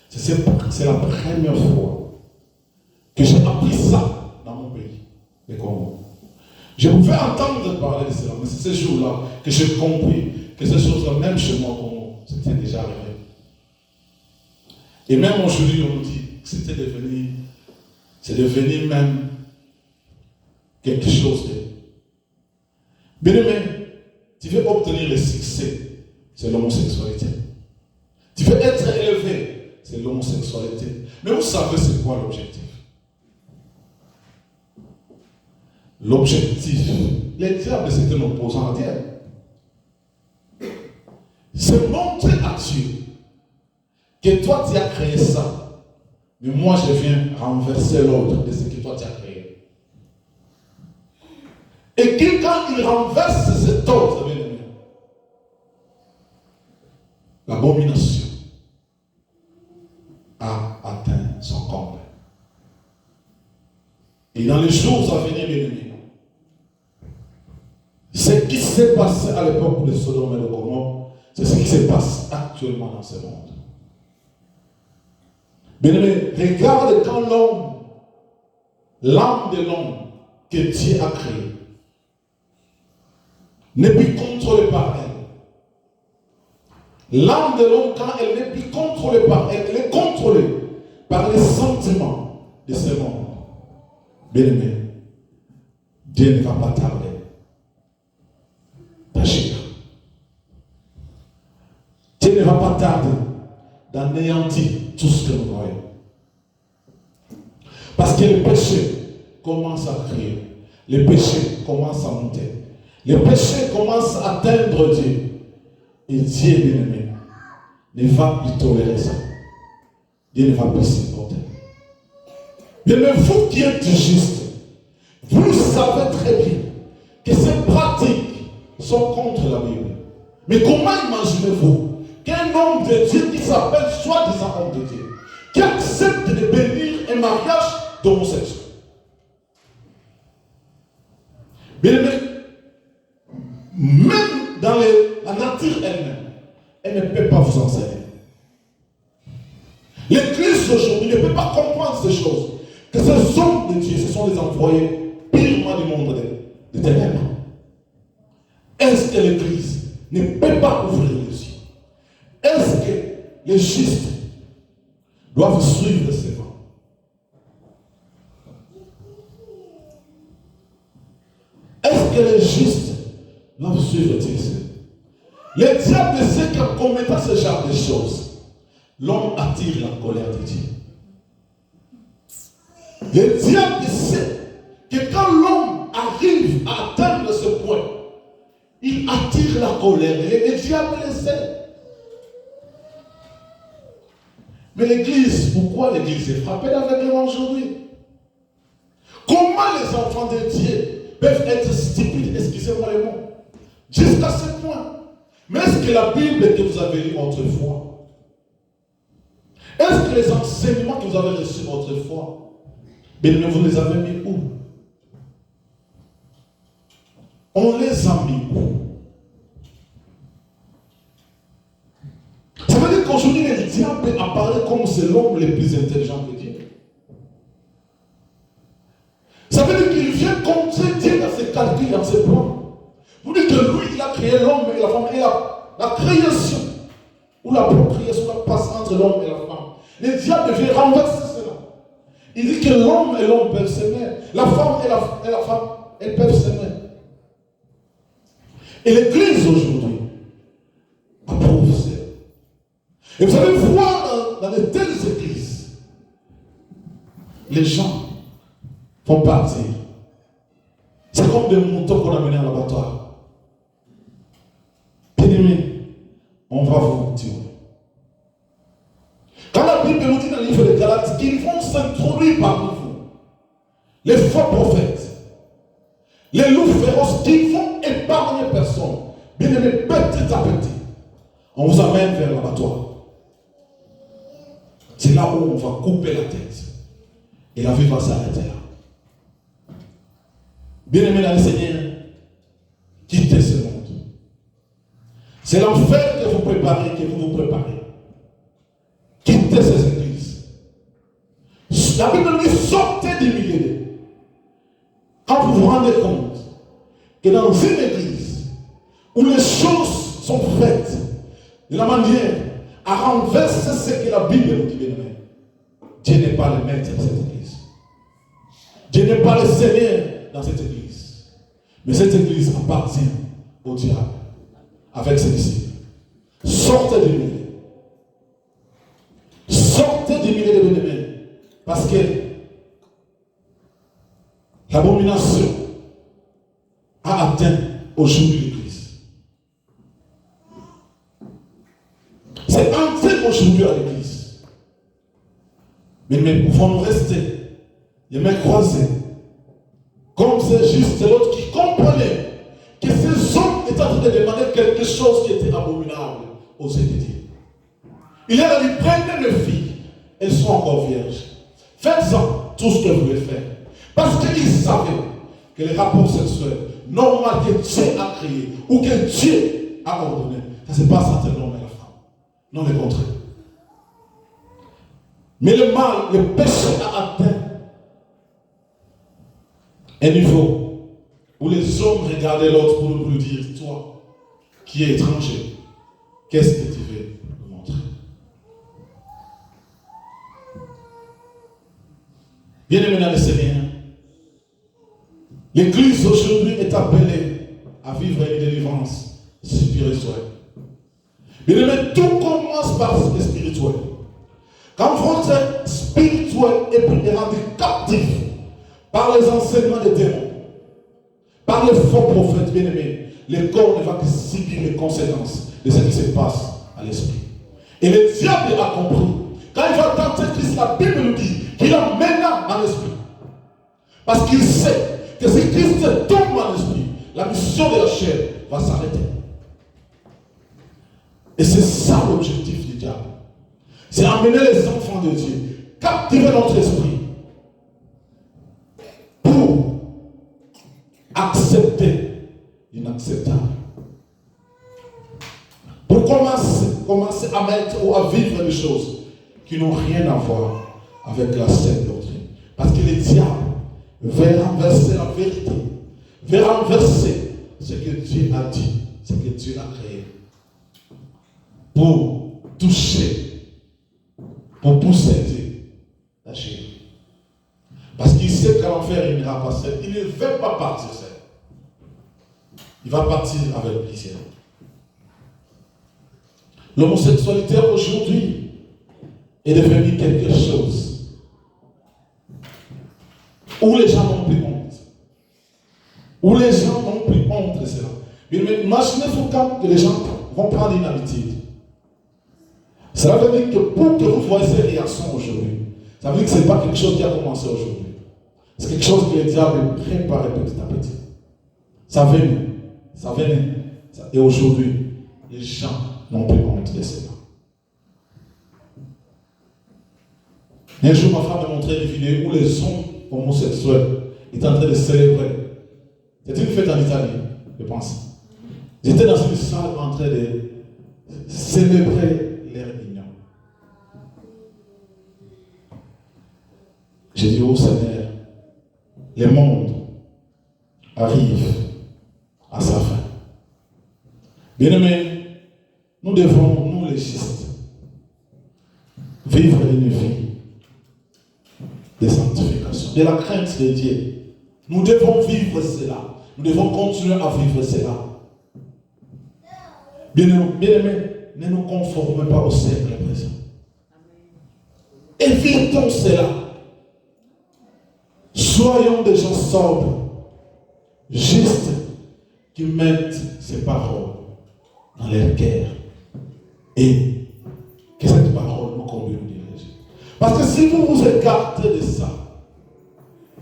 S3: C'est la première fois que j'ai appris ça dans mon pays, le Congo. Je pouvais entendre parler de cela, mais c'est ces jours-là que j'ai compris que ces choses-là, même chez moi au Congo, c'était déjà arrivé. Et même aujourd'hui, on nous dit que c'est devenu même quelque chose de... Bien-aimé, tu veux obtenir le succès, c'est l'homosexualité. Tu veux être élevé, c'est l'homosexualité. Mais vous savez c'est quoi l'objectif? L'objectif, les diables c'est un opposant à Dieu. C'est montrer à Dieu que toi tu as créé ça, mais moi je viens renverser l'ordre de ce que toi tu as créé. Et que quand il renverse cet ordre, l'abomination a atteint son comble. Et dans les jours à venir, bien aimés, ce qui s'est passé à l'époque de Sodome et de Gomorrhe, c'est ce qui se passe actuellement dans ce monde. Bien aimé, regarde quand l'âme de l'homme que Dieu a créé, n'est plus contrôlée par elle. L'âme de l'homme, quand elle n'est plus contrôlée par elle, elle est contrôlée par les sentiments de ce monde. Bien aimé, Dieu ne va pas tarder d'agir. Dieu ne va pas tarder d'anéantir tout ce que nous voyons. Parce que le péché commence à crier, le péché commence à monter. Le péché commence à atteindre Dieu. Et Dieu, bien-aimé, ne va plus tolérer ça. Dieu ne va plus supporter. Mais vous qui êtes juste, vous savez très bien que ces pratiques sont contre la Bible. Mais comment imaginez-vous qu'un homme de Dieu qui s'appelle soi-disant homme de Dieu, qui accepte de bénir un mariage d'homosexuel? Bien-aimé, même dans la nature elle-même, elle ne peut pas vous enseigner. L'Église aujourd'hui ne peut pas comprendre ces choses. Que ces hommes de Dieu, ce sont des envoyés purement du monde des ténèbres. Est-ce que l'Église ne peut pas ouvrir les yeux? Est-ce que les justes doivent suivre ces vents? Est-ce que les justes doivent suivre Dieu? Le diable sait qu'en commettant ce genre de choses, l'homme attire la colère de Dieu. Le diable sait que quand l'homme arrive à atteindre ce point, il attire la colère. Et le diable le sait. Mais l'Église, pourquoi l'Église est frappée d'aveuglement aujourd'hui? Comment les enfants de Dieu peuvent être stupides, excusez-moi les mots, jusqu'à ce point? Mais est-ce que la Bible que vous avez lue autrefois, est-ce que les enseignements que vous avez reçus autrefois, bien, vous les avez mis où? On les a mis où? Ça veut dire qu'aujourd'hui, le diable apparaît comme c'est l'homme le plus intelligent que Dieu. Ça veut dire qu'il vient contrer Dieu dans ses calculs, dans ses plans. Vous dites que lui, il a créé l'homme et la femme, et la création, ou la procréation passe entre l'homme et la femme. Le diable vient renverser cela. Il dit que l'homme et l'homme peuvent s'aimer, la femme et la femme, elles peuvent s'aimer. Et l'Église aujourd'hui approuve cela. Et vous allez voir dans de telles églises, les gens vont partir. C'est comme des moutons qu'on a menés à l'abattoir. Bien-aimés, on va vous tuer. Quand la Bible nous dit dans le livre de Galates qu'ils vont s'introduire parmi vous, les faux prophètes, les loups féroces qui vont épargner personne, bien-aimés, petit à petit, on vous amène vers l'abattoir. C'est là où on va couper la tête. Et la vie va s'arrêter là. Bien-aimés dans le Seigneur, quittez ce monde. C'est l'enfer que vous préparez, que vous vous préparez. Quittez ces églises. La Bible dit sortez du milieu. Quand vous vous rendez compte que dans une église où les choses sont faites de la manière à renverser ce que la Bible nous dit, bien-aimé, Dieu n'est pas le maître de cette église. Dieu n'est pas le Seigneur dans cette église. Mais cette église appartient au diable avec ses disciples. Sortez du milieu. Sortez du milieu de bien-aimés. Parce que l'abomination a atteint aujourd'hui l'église. C'est entré aujourd'hui à l'église. Mais nous pouvons rester les mains croisées. Comme c'est juste l'autre qui comprenait que ces hommes étaient en train de demander quelque chose qui était abominable aux yeux de Dieu. Il a dit, prenez les filles, elles sont encore vierges. Faites-en tout ce que vous voulez faire. Parce qu'ils savaient que les rapports sexuels normaux que Dieu a créés ou que Dieu a ordonné, ça ne se passe entre l'homme et la femme. Non, le contraire. Mais le mal, le péché a atteint un niveau où les hommes regardaient l'autre pour nous dire, toi qui es étranger, qu'est-ce que tu veux nous montrer? Bien-aimés dans le Seigneur, l'Église aujourd'hui est appelée à vivre une délivrance spirituelle. Bien-aimés, tout commence par le spirituel. Quand votre spirituel est rendu captif par les enseignements des démons, par les faux prophètes, bien-aimés, le corps ne va que subir les conséquences de ce qui se passe à l'esprit. Et le diable a compris. Quand il va tenter Christ, la Bible nous dit qu'il emmène en esprit. Parce qu'il sait que si Christ tombe en esprit, la mission de la chair va s'arrêter. Et c'est ça l'objectif du diable. C'est amener les enfants de Dieu, captiver notre esprit pour accepter l'inacceptable. Pour commencer à mettre ou à vivre des choses qui n'ont rien à voir avec la saine doctrine. Parce que le diable veut renverser la vérité, veut renverser ce que Dieu a dit, ce que Dieu a créé, pour toucher, pour posséder la chair. Parce qu'il sait qu'à l'enfer, il n'ira pas seul. Il ne veut pas partir seul. Il va partir avec plaisir. L'homosexualité aujourd'hui est devenue quelque chose où les gens n'ont plus honte. Où les gens n'ont plus honte de cela. Mais imaginez-vous quand les gens vont prendre une habitude. Cela veut dire que pour que vous voyez ces réactions aujourd'hui, ça veut dire que ce n'est pas quelque chose qui a commencé aujourd'hui. C'est quelque chose que le diable prépare petit à petit. Ça venait. Et aujourd'hui, les gens n'ont plus honte de cela. Un jour, ma femme m'a montré une vidéo où les hommes homosexuels étaient en train de célébrer. C'était une fête en Italie, je pense. Ils étaient dans une salle en train de célébrer leur union. J'ai dit au Seigneur, le monde arrive à sa fin. Bien-aimés, nous devons, nous les justes, vivre une vie de sanctification, de la crainte de Dieu. Nous devons vivre cela. Nous devons continuer à vivre cela. Bien-aimés, ne nous conformons pas au siècle présent. Évitons cela. Soyons des gens sobres, justes, qui mettent ces paroles dans leur cœur. Et que cette parole nous conduise au dirige. Parce que si vous vous écartez de ça,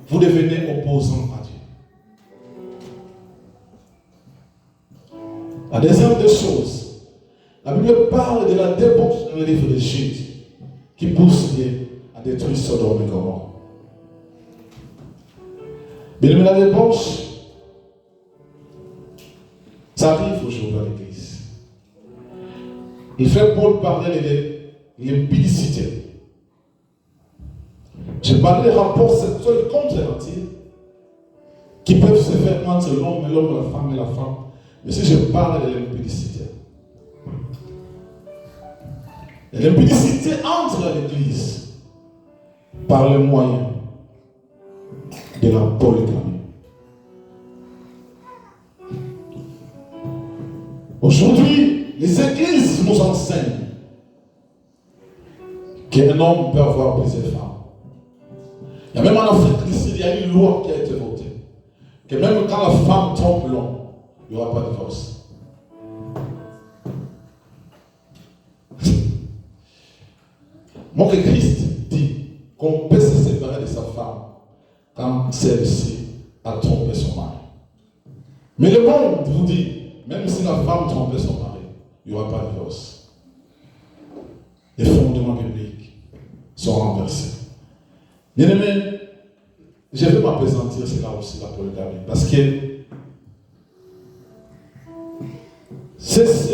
S3: vous devenez opposant à Dieu. La deuxième des choses, la Bible parle de la débauche dans le livre de Jude qui pousse Dieu à détruire Sodome et Gomorrhe. Bien aimé, la débauche, ça arrive aujourd'hui à l'église. Il fait Paul parler de l'impudicité. Je parle des rapports sexuels contre la nature qui peuvent se faire entre l'homme et l'homme, la femme et la femme. Mais si je parle de l'impudicité, l'impudicité entre l'église par le moyen de la polygamie. Aujourd'hui, les églises nous enseignent qu'un homme peut avoir plusieurs femmes. Il y a même en Afrique ici, il y a une loi qui a été votée. Que même quand la femme trompe l'homme, il n'y aura pas de divorce. Donc Christ dit qu'on peut se séparer de sa femme quand celle-ci a trompé son mari. Mais le monde vous dit, même si la femme trompait son mari, il n'y aura pas de divorce. Les fondements bibliques sont renversés. Bien aimé, je vais m'appesantir, c'est là aussi la polygamie. Parce que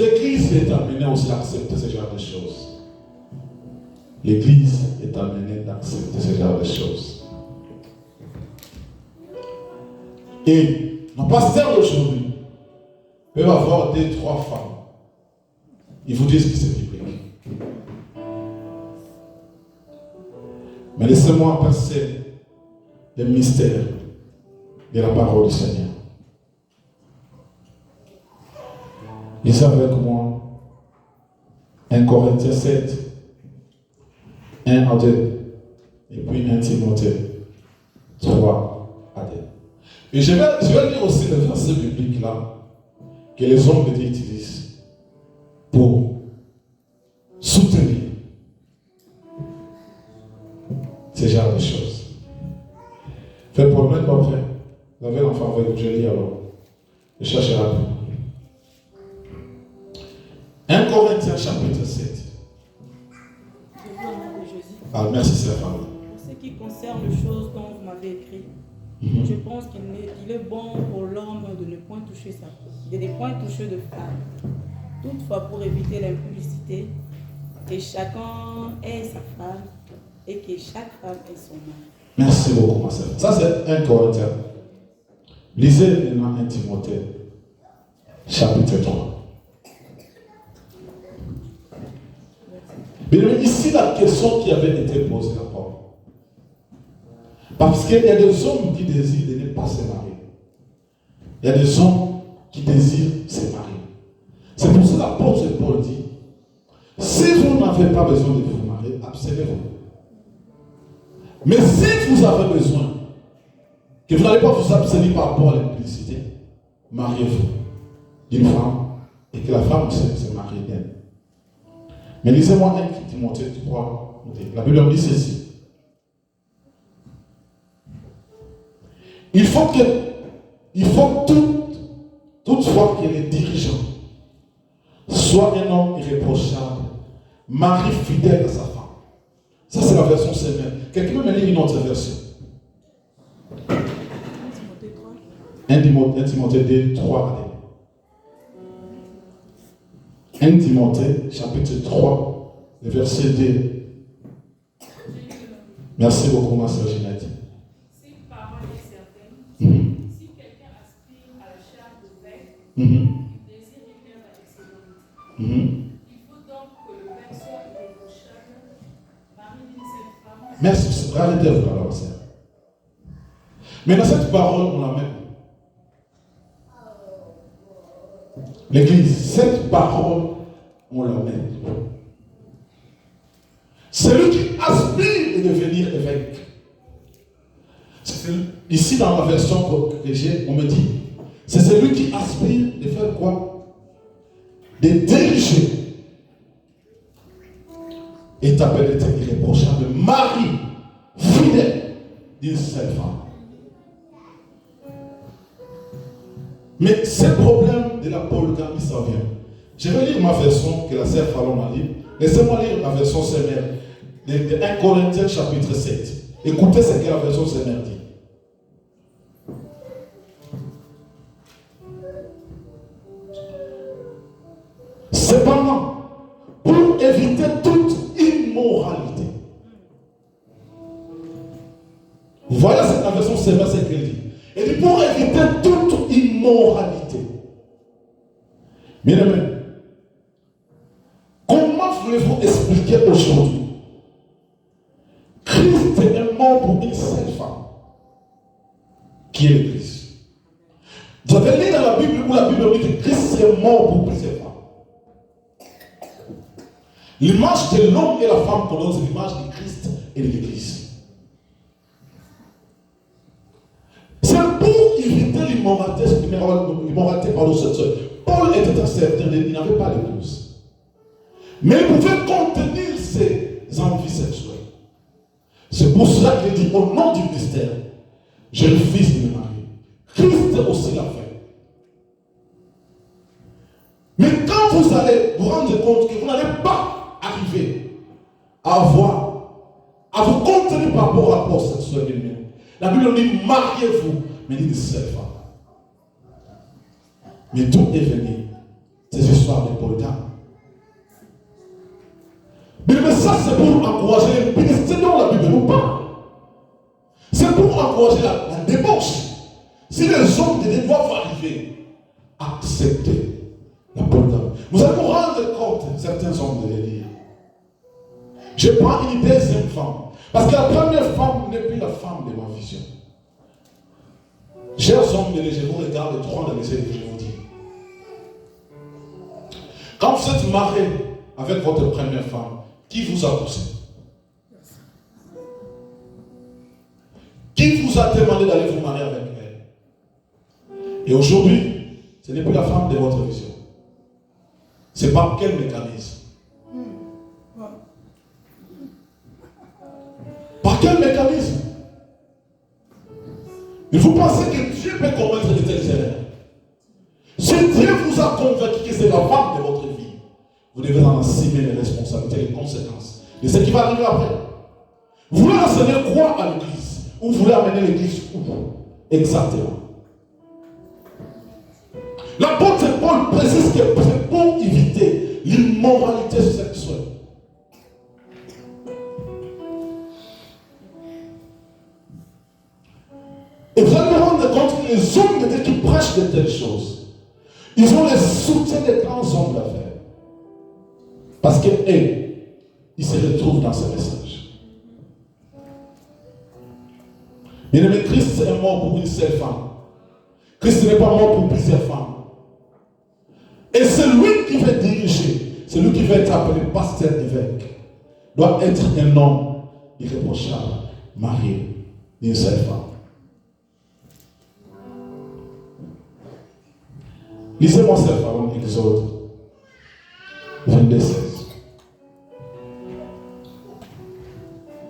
S3: l'Église est amenée aussi à accepter ce genre de choses. L'Église est amenée à accepter ce genre de choses. Et nos pasteurs d'aujourd'hui peuvent avoir 2-3 femmes. Ils vous disent que c'est biblique. Mais laissez-moi passer le mystère de la parole du Seigneur. Lisez avec moi 1 Corinthiens 7, 1 à 2, et puis 1 Timothée 3 à 2. Et je vais lire aussi le verset biblique là, que les hommes de Dieu utilisent pour soutenir ce genre de choses. Faites pour mettre pas prêt. Vous avez l'enfant avec vous, je lis alors. Je cherche rapidement. 1 Corinthiens chapitre 7. Ah, merci, c'est la femme.
S5: Pour ce qui concerne les choses dont vous m'avez écrit, je pense qu'il est bon pour l'homme de ne point toucher sa peau, de ne point toucher de femme. Toutefois, pour éviter l'impudicité, que chacun ait sa femme et que chaque femme ait son mari.
S3: Merci beaucoup, ma soeur. Ça, c'est 1 Corinthiens. Lisez maintenant 1 Timothée, chapitre 3. Mais ici, la question qui avait été posée à Paul. Parce qu'il y a des hommes qui désirent de ne pas se marier. Il y a des hommes qui désirent se marier. C'est pour ça que l'apôtre Paul dit, si vous n'avez pas besoin de vous marier, abstenez-vous. Mais si vous avez besoin, que vous n'allez pas vous abstenir par rapport à l'impudicité, mariez-vous d'une femme et que la femme se marie d'elle. Mais lisez-moi 1 Timothée 3. La Bible dit ceci. Il faut toutefois que les dirigeants soient un homme irréprochable, mari fidèle à sa femme. Ça, c'est la version sévère. Quelqu'un peut me lire une autre version. 1 Timothée 2, 3. 1 Timothée, chapitre 3, le verset 2. Merci beaucoup, ma sœur Ginette.
S6: Cette parole est certaine. Si quelqu'un aspire à la chair de vin, il désire y faire la excellente. Il faut donc que le vin soit irréprochable, mari d'une seule femme.
S3: Merci, arrêtez-vous alors, sœur. Mais dans cette parole, on la met. L'église, cette parole, on la met. Celui qui aspire de devenir évêque. Ici, dans la version que j'ai, on me dit, c'est celui qui aspire de faire quoi? De diriger. Et t'appelle irréprochable, mari, fidèle d'une seule femme. Mais ce problème de la polygamie, ça vient. Je vais lire ma version que la sœur Fallon m'a lue. Laissez-moi lire la version Seigneur de 1 Corinthiens chapitre 7. Écoutez ce que la version Seigneur dit. Cependant, pour éviter toute immoralité. Vous voyez la version Seigneur, c'est ce qu'elle dit. Elle dit pour éviter toute immoralité. Bien aimé, comment voulez-vous expliquer aujourd'hui? Christ est mort pour une seule femme, qui est l'Église. Vous avez lu dans la Bible où la Bible dit que Christ est mort pour plusieurs femmes. L'image de l'homme et la femme qu'on donne, c'est l'image de Christ et de l'Église. C'est pour éviter l'immoralité par nos sœurs. Paul était un certain, il n'avait pas d'épouse. Mais il pouvait contenir ses envies sexuelles. C'est pour cela qu'il dit, au nom du mystère, je refuse de me marier. Christ aussi l'a fait. Mais quand vous allez vous rendre compte que vous n'allez pas arriver à vous contenir par rapport au rapport sexuel lui-même, la Bible dit, mariez-vous, mais dit de seule femme. Mais d'où est venu ces histoires de polygame? Mais ça, c'est pour encourager les c'est dont la Bible nous parle. C'est pour encourager la débauche. Si les hommes de Dieu doivent arriver à accepter la polygame, vous allez vous rendre compte, certains hommes de dire, je prends une deuxième femme. Parce que la première femme n'est plus la femme de ma vision. Chers hommes de Dieu, je vous regarde droit dans les yeux et je vous dis, quand vous êtes marié avec votre première femme, qui vous a poussé? Qui vous a demandé d'aller vous marier avec elle? Et aujourd'hui, ce n'est plus la femme de votre vision. C'est par quel mécanisme? Par quel mécanisme? Il faut penser que Dieu peut commettre de telles erreurs. Si Dieu vous a convaincu que c'est la femme de votre vie, vous devez en assumer les responsabilités, les conséquences de ce qui va arriver après. Vous voulez enseigner quoi à l'église? Ou vous voulez amener l'église où? Exactement. L'apôtre Paul précise que c'est pour éviter l'immoralité sexuelle. Et vous allez vous rendre compte que les hommes de Dieu qui prêchent de telles choses, ils ont le soutien des grands hommes d'affaires. Parce qu'eux, ils se retrouvent dans ce message. Bien aimé, Christ est mort pour une seule femme. Christ n'est pas mort pour plusieurs femmes. Et celui qui veut diriger, celui qui veut être appelé pasteur évêque, doit être un homme irréprochable, marié d'une seule femme. Lisez-moi cette parole, Exode 22:16.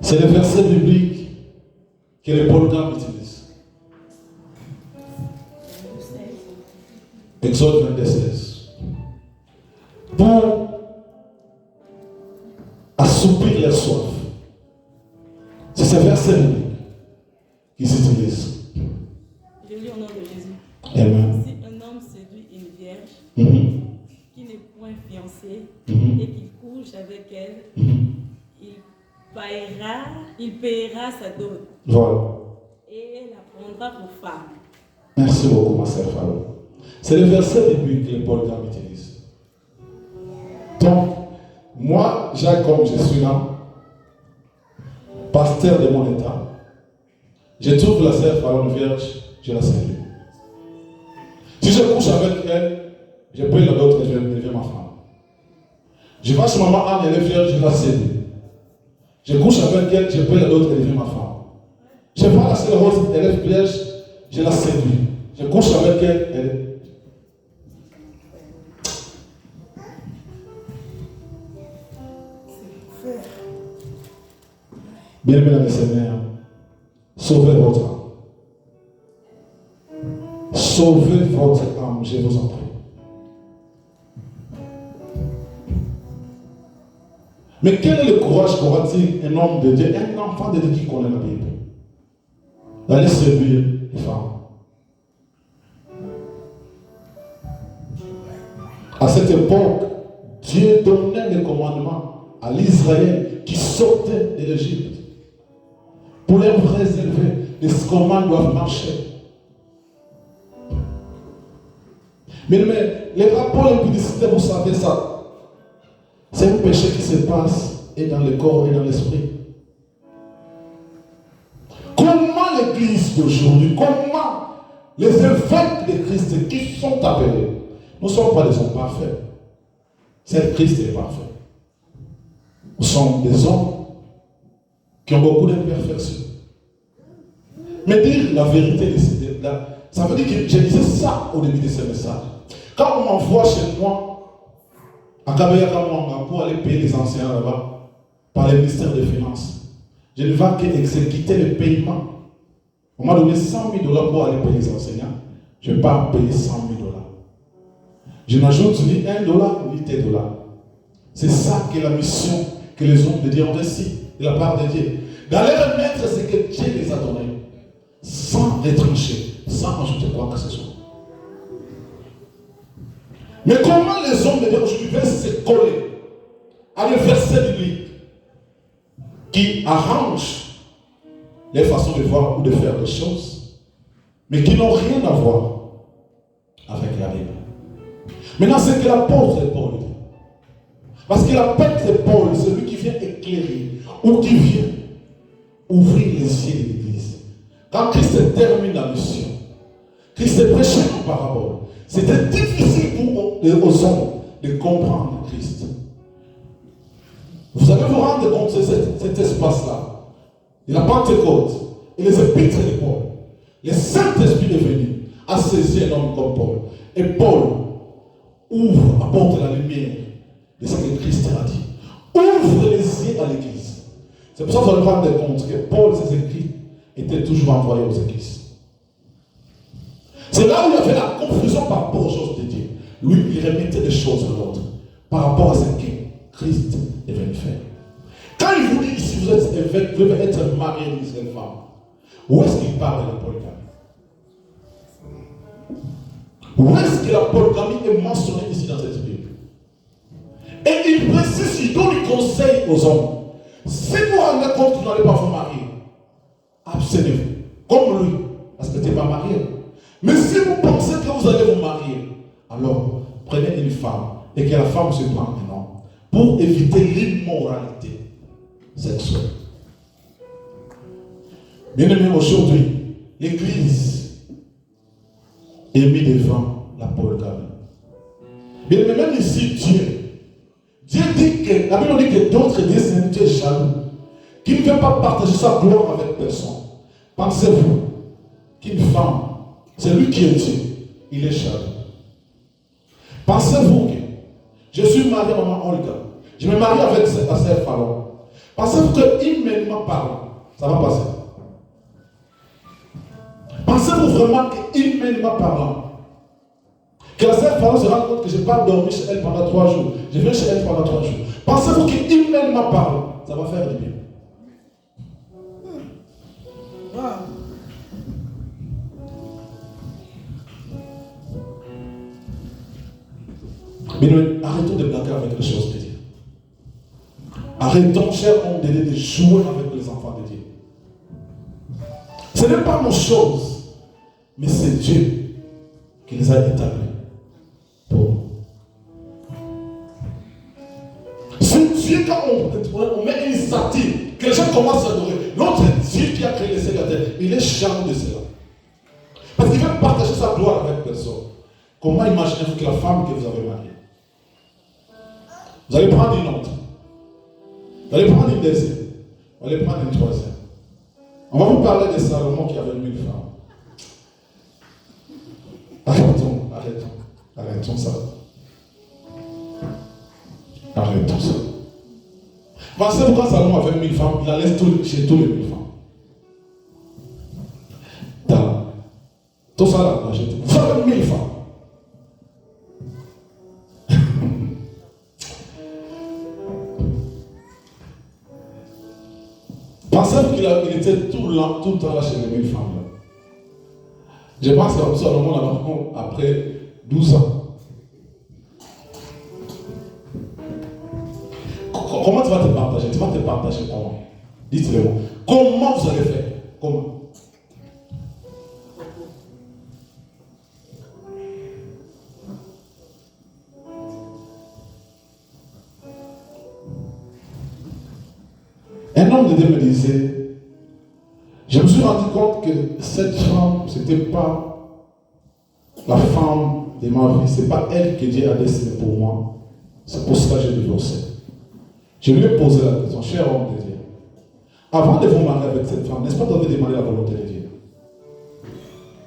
S3: C'est le verset biblique que les polygames utilisent. Exode 22:16. Pour assoupir leur soif. C'est ce verset biblique qui s'utilise.
S5: Je lis au nom de Jésus.
S3: Amen.
S5: Si un homme séduit une vierge qui n'est point fiancée et qu'il couche avec elle, il paiera sa dot.
S3: Voilà.
S5: Et la prendra pour femme.
S3: Merci beaucoup, ma sœur Fallon. C'est le verset biblique que les polygames utilisent. Donc, moi, Jacques, comme je suis là, pasteur de mon état, je trouve la sœur Fallon vierge, je la salue. Si je couche avec elle, Je paye la dot et je vais élever ma femme. Je vais chez maman Anne, elle est vierge, je la séduis. Je couche avec elle, je paye la dot et élever ma femme. Je vais à la sœur Rose, elle est vierge, je la séduis. Je couche avec elle, elle est. Bien-aimés mes Seigneurs, sauvez votre âme. Sauvez votre âme, je vous en prie. Mais quel est le courage qu'aura-t-il un homme de Dieu, un enfant de Dieu qui connaît la Bible, d'aller séduire les femmes? À cette époque, Dieu donnait les commandements à l'Israël qui sortait de l'Égypte. Pour les vrais élevés, les commandes doivent marcher. Mais les rapports impudicité, vous savez ça, c'est un péché qui se passe et dans le corps et dans l'esprit. Comment l'église d'aujourd'hui, comment les évêques de Christ qui sont appelés, nous ne sommes pas des hommes parfaits. C'est Christ est parfait. Nous sommes des hommes qui ont beaucoup d'imperfections. Mais dire la vérité, ça veut dire que je disais ça au début de ce message. Quand on m'envoie chez moi, à Kabeyakamwanga, pour aller payer les anciens là-bas, par le ministère des Finances, je ne vais qu'exécuter le paiement. On m'a donné 100 000 $ pour aller payer les enseignants. Je ne vais pas payer 100 000 $. Je n'ajoute ni $1 ni $2. C'est ça qui est la mission que les hommes de Dieu ont reçue de la part de Dieu. D'aller remettre ce que Dieu les a donné, sans retrancher, sans ajouter quoi que ce soit. Mais comment les hommes de Dieu aujourd'hui veulent se coller à des versets bibliques qui arrangent les façons de voir ou de faire des choses, mais qui n'ont rien à voir avec la Bible. Maintenant, c'est que l'apôtre Paul dit. Parce que l'apôtre Paul, c'est celui qui vient éclairer ou qui vient ouvrir les yeux de l'Église. Quand Christ termine la mission, Christ prêchait en parabole. C'était difficile aux hommes de comprendre Christ. Vous allez vous rendre compte de cet espace-là, de la Pentecôte et les épîtres de Paul. Le Saint-Esprit est venu à saisir un homme comme Paul. Et Paul ouvre, apporte la lumière de ce que Christ a dit. Ouvre les yeux à l'Église. C'est pour ça que vous allez vous rendre compte que Paul, ses écrits, étaient toujours envoyés aux églises. C'est là où il y avait la confusion par rapport aux choses de Dieu. Lui, il remettait des choses à l'autre par rapport à ce que Christ est venu faire. Quand il vous dit ici, vous êtes évêque, vous devez être marié d'une seule femme, où est-ce qu'il parle de la polygamie? Où est-ce que la polygamie est mentionnée ici dans cette Bible? Et il précise, il donne du conseil aux hommes. Si vous vous rendez compte que vous n'allez pas vous marier, abstenez-vous, comme lui, parce que tu n'es pas marié. Mais si vous pensez que vous allez vous marier, alors prenez une femme et que la femme se prenne un homme pour éviter l'immoralité sexuelle. Bien aimé, aujourd'hui, l'Église est mise devant la polygamie. Bien aimé, même ici, Dieu dit que, la Bible dit que d'autres disent que Dieu est jaloux, qu'il ne veut pas partager sa gloire avec personne. Pensez-vous qu'une femme, c'est lui qui est Dieu, il est jaloux? Pensez-vous que je suis marié à maman Olga, je me marie avec sa sœur Pharaon. Pensez-vous que humainement parlant, ça va passer? Pensez-vous vraiment que humainement parlant, que la sœur Pharaon se rende compte que je n'ai pas dormi chez elle pendant 3 jours, je viens chez elle pendant 3 jours. Pensez-vous que humainement parlant, ça va faire du bien? Mais nous arrêtons de blaguer avec les choses de Dieu. Arrêtons, chers hommes de Dieu, de jouer avec les enfants de Dieu. Ce n'est pas nos choses, mais c'est Dieu qui les a établis pour nous. C'est Dieu, quand on met une statue, que les gens commencent à adorer, l'autre Dieu qui a créé les cieux et la terre, il est jaloux de cela. Parce qu'il veut partager sa gloire avec personne. comment imaginez-vous que la femme que vous avez mariée? Vous allez prendre une autre. Vous allez prendre une deuxième. Vous allez prendre une troisième. On va vous parler de Salomon qui avait 1000 femmes. Arrêtons ça. Arrêtons ça. Pensez pourquoi Salomon avait 1000 femmes, il la laisse chez tous les 1000 femmes. Tout ça là, vous avez 1000 femmes. Pensez-vous qu'il était tout le temps là chez les 1000 femmes là? Je pense que Salomon l'a après 12 ans. Comment tu vas te partager? Tu vas te partager comment? Dites-le-moi. Comment vous allez faire? Comment? Un homme de Dieu me disait, je me suis rendu compte que cette femme, ce n'était pas la femme de ma vie, ce n'est pas elle que Dieu a destinée pour moi. C'est pour ça que j'ai divorcé. Je lui ai posé la question, cher homme de Dieu, avant de vous marier avec cette femme, n'est-ce pas que vous avez demandé la volonté de Dieu?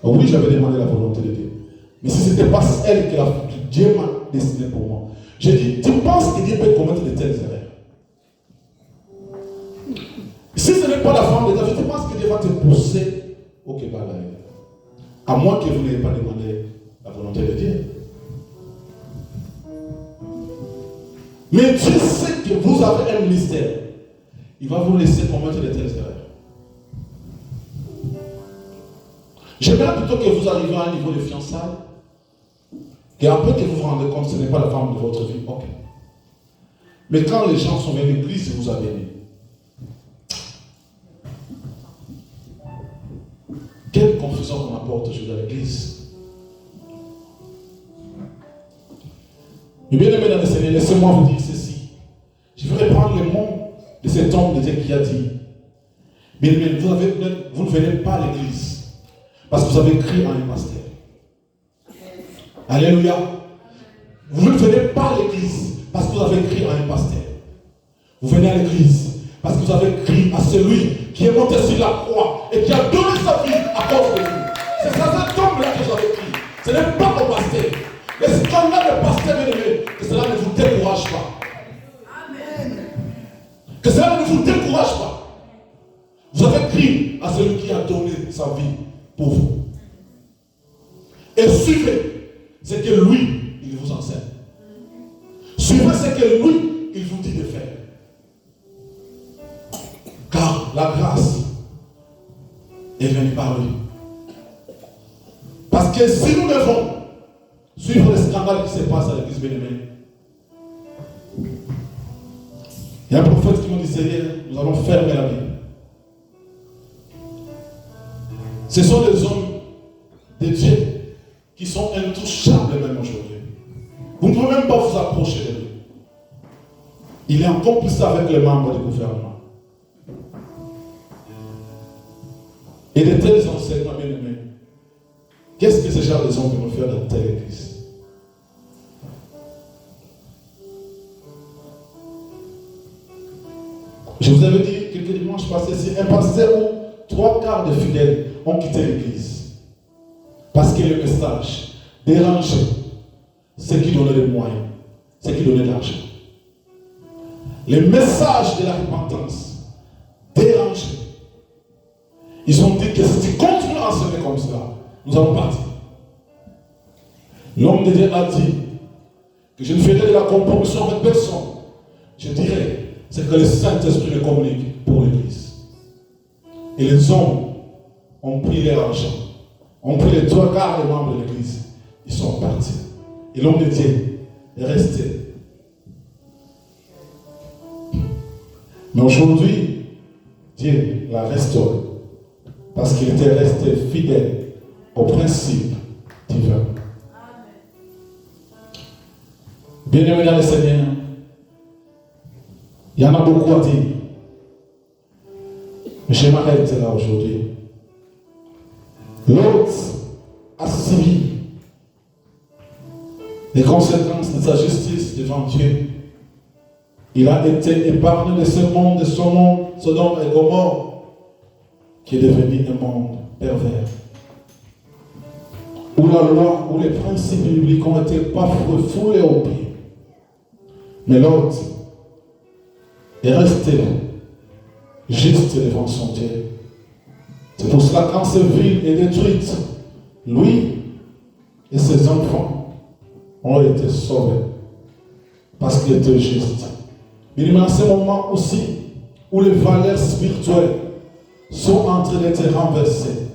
S3: Oui, j'avais demandé la volonté de Dieu. Mais si ce n'était pas elle que Dieu m'a destiné pour moi, j'ai dit, tu penses que Dieu peut commettre de telles erreurs? Si ce n'est pas la femme de David, tu penses que Dieu va te pousser au Kébala? À moins que vous n'ayez pas demandé la volonté de Dieu. Mais Dieu sait que vous avez un ministère. Il va vous laisser commettre de telles erreurs. J'aimerais plutôt que vous arriviez à un niveau de fiançailles, qu'après que vous vous rendez compte que ce n'est pas la femme de votre vie, ok. Mais quand les gens sont venus à l'église, vous avez dit, quelle confusion qu'on apporte aujourd'hui à l'église. Mais bien aimé dans le Seigneur, laissez-moi vous dire ceci. Je vais reprendre les mots de cet homme de Dieu qui a dit, bien aimé, vous ne venez pas à l'église parce que vous avez cru en un pasteur. Alléluia. Vous ne venez pas à l'église parce que vous avez cru en un pasteur. Vous venez à l'église parce que vous avez cru à celui qui est monté sur la croix et qui a donné sa vie à cause de vous. C'est ça, cet homme-là que j'avais pris. Ce n'est pas au pasteur. Le scandale de pasteur, bien-aimé, que cela ne vous décourage pas. Amen. Que cela ne vous décourage pas. Vous avez cru à celui qui a donné sa vie pour vous. Et suivez ce que lui, il vous enseigne. Suivez ce que lui, il vous dit de faire. Car la grâce est venue par lui. Parce que si nous devons suivre les scandales qui se passent à l'église bien-aimée, il y a un prophète qui nous disait hier, nous allons fermer la Bible. Ce sont les hommes de Dieu qui sont intouchables même aujourd'hui. Vous ne pouvez même pas vous approcher de lui. Il est en complice avec les membres du gouvernement. Et de tels enseignements, bien aimés, qu'est-ce que ces gens de hommes vont faire dans telle église? Je vous avais dit quelques dimanches passés, c'est un pasteur où 3/4 des fidèles ont quitté l'église. Parce que le message dérangeait ceux qui donnaient les moyens, ceux qui donnaient l'argent. Le message de la repentance dérangeait. Ils ont dit que si tu continues à enseigner comme cela, nous allons partir. L'homme de Dieu a dit que je ne ferai de la compromission avec personne. Je dirais, c'est que le Saint-Esprit le communique pour l'Église. Et les hommes ont pris leur argent, ont pris les 3/4 des membres de l'Église. Ils sont partis. Et l'homme de Dieu est resté. Mais aujourd'hui, Dieu l'a restauré. Parce qu'il était resté fidèle au principe divin. Bien-aimés dans le Seigneur, il y en a beaucoup à dire. Mais je m'arrête là aujourd'hui. L'autre a subi les conséquences de sa justice devant Dieu. Il a été épargné de ce monde, de son monde, Sodome et Gomorrhe, qui est devenu un monde pervers. Où la loi, où les principes bibliques ont été pas foulés au pied. Mais l'autre est resté juste devant son Dieu. C'est pour cela que quand cette ville est détruite, lui et ses enfants ont été sauvés. Parce qu'il était juste. Il y a ce moment aussi où les valeurs spirituelles sont en train d'être renversées.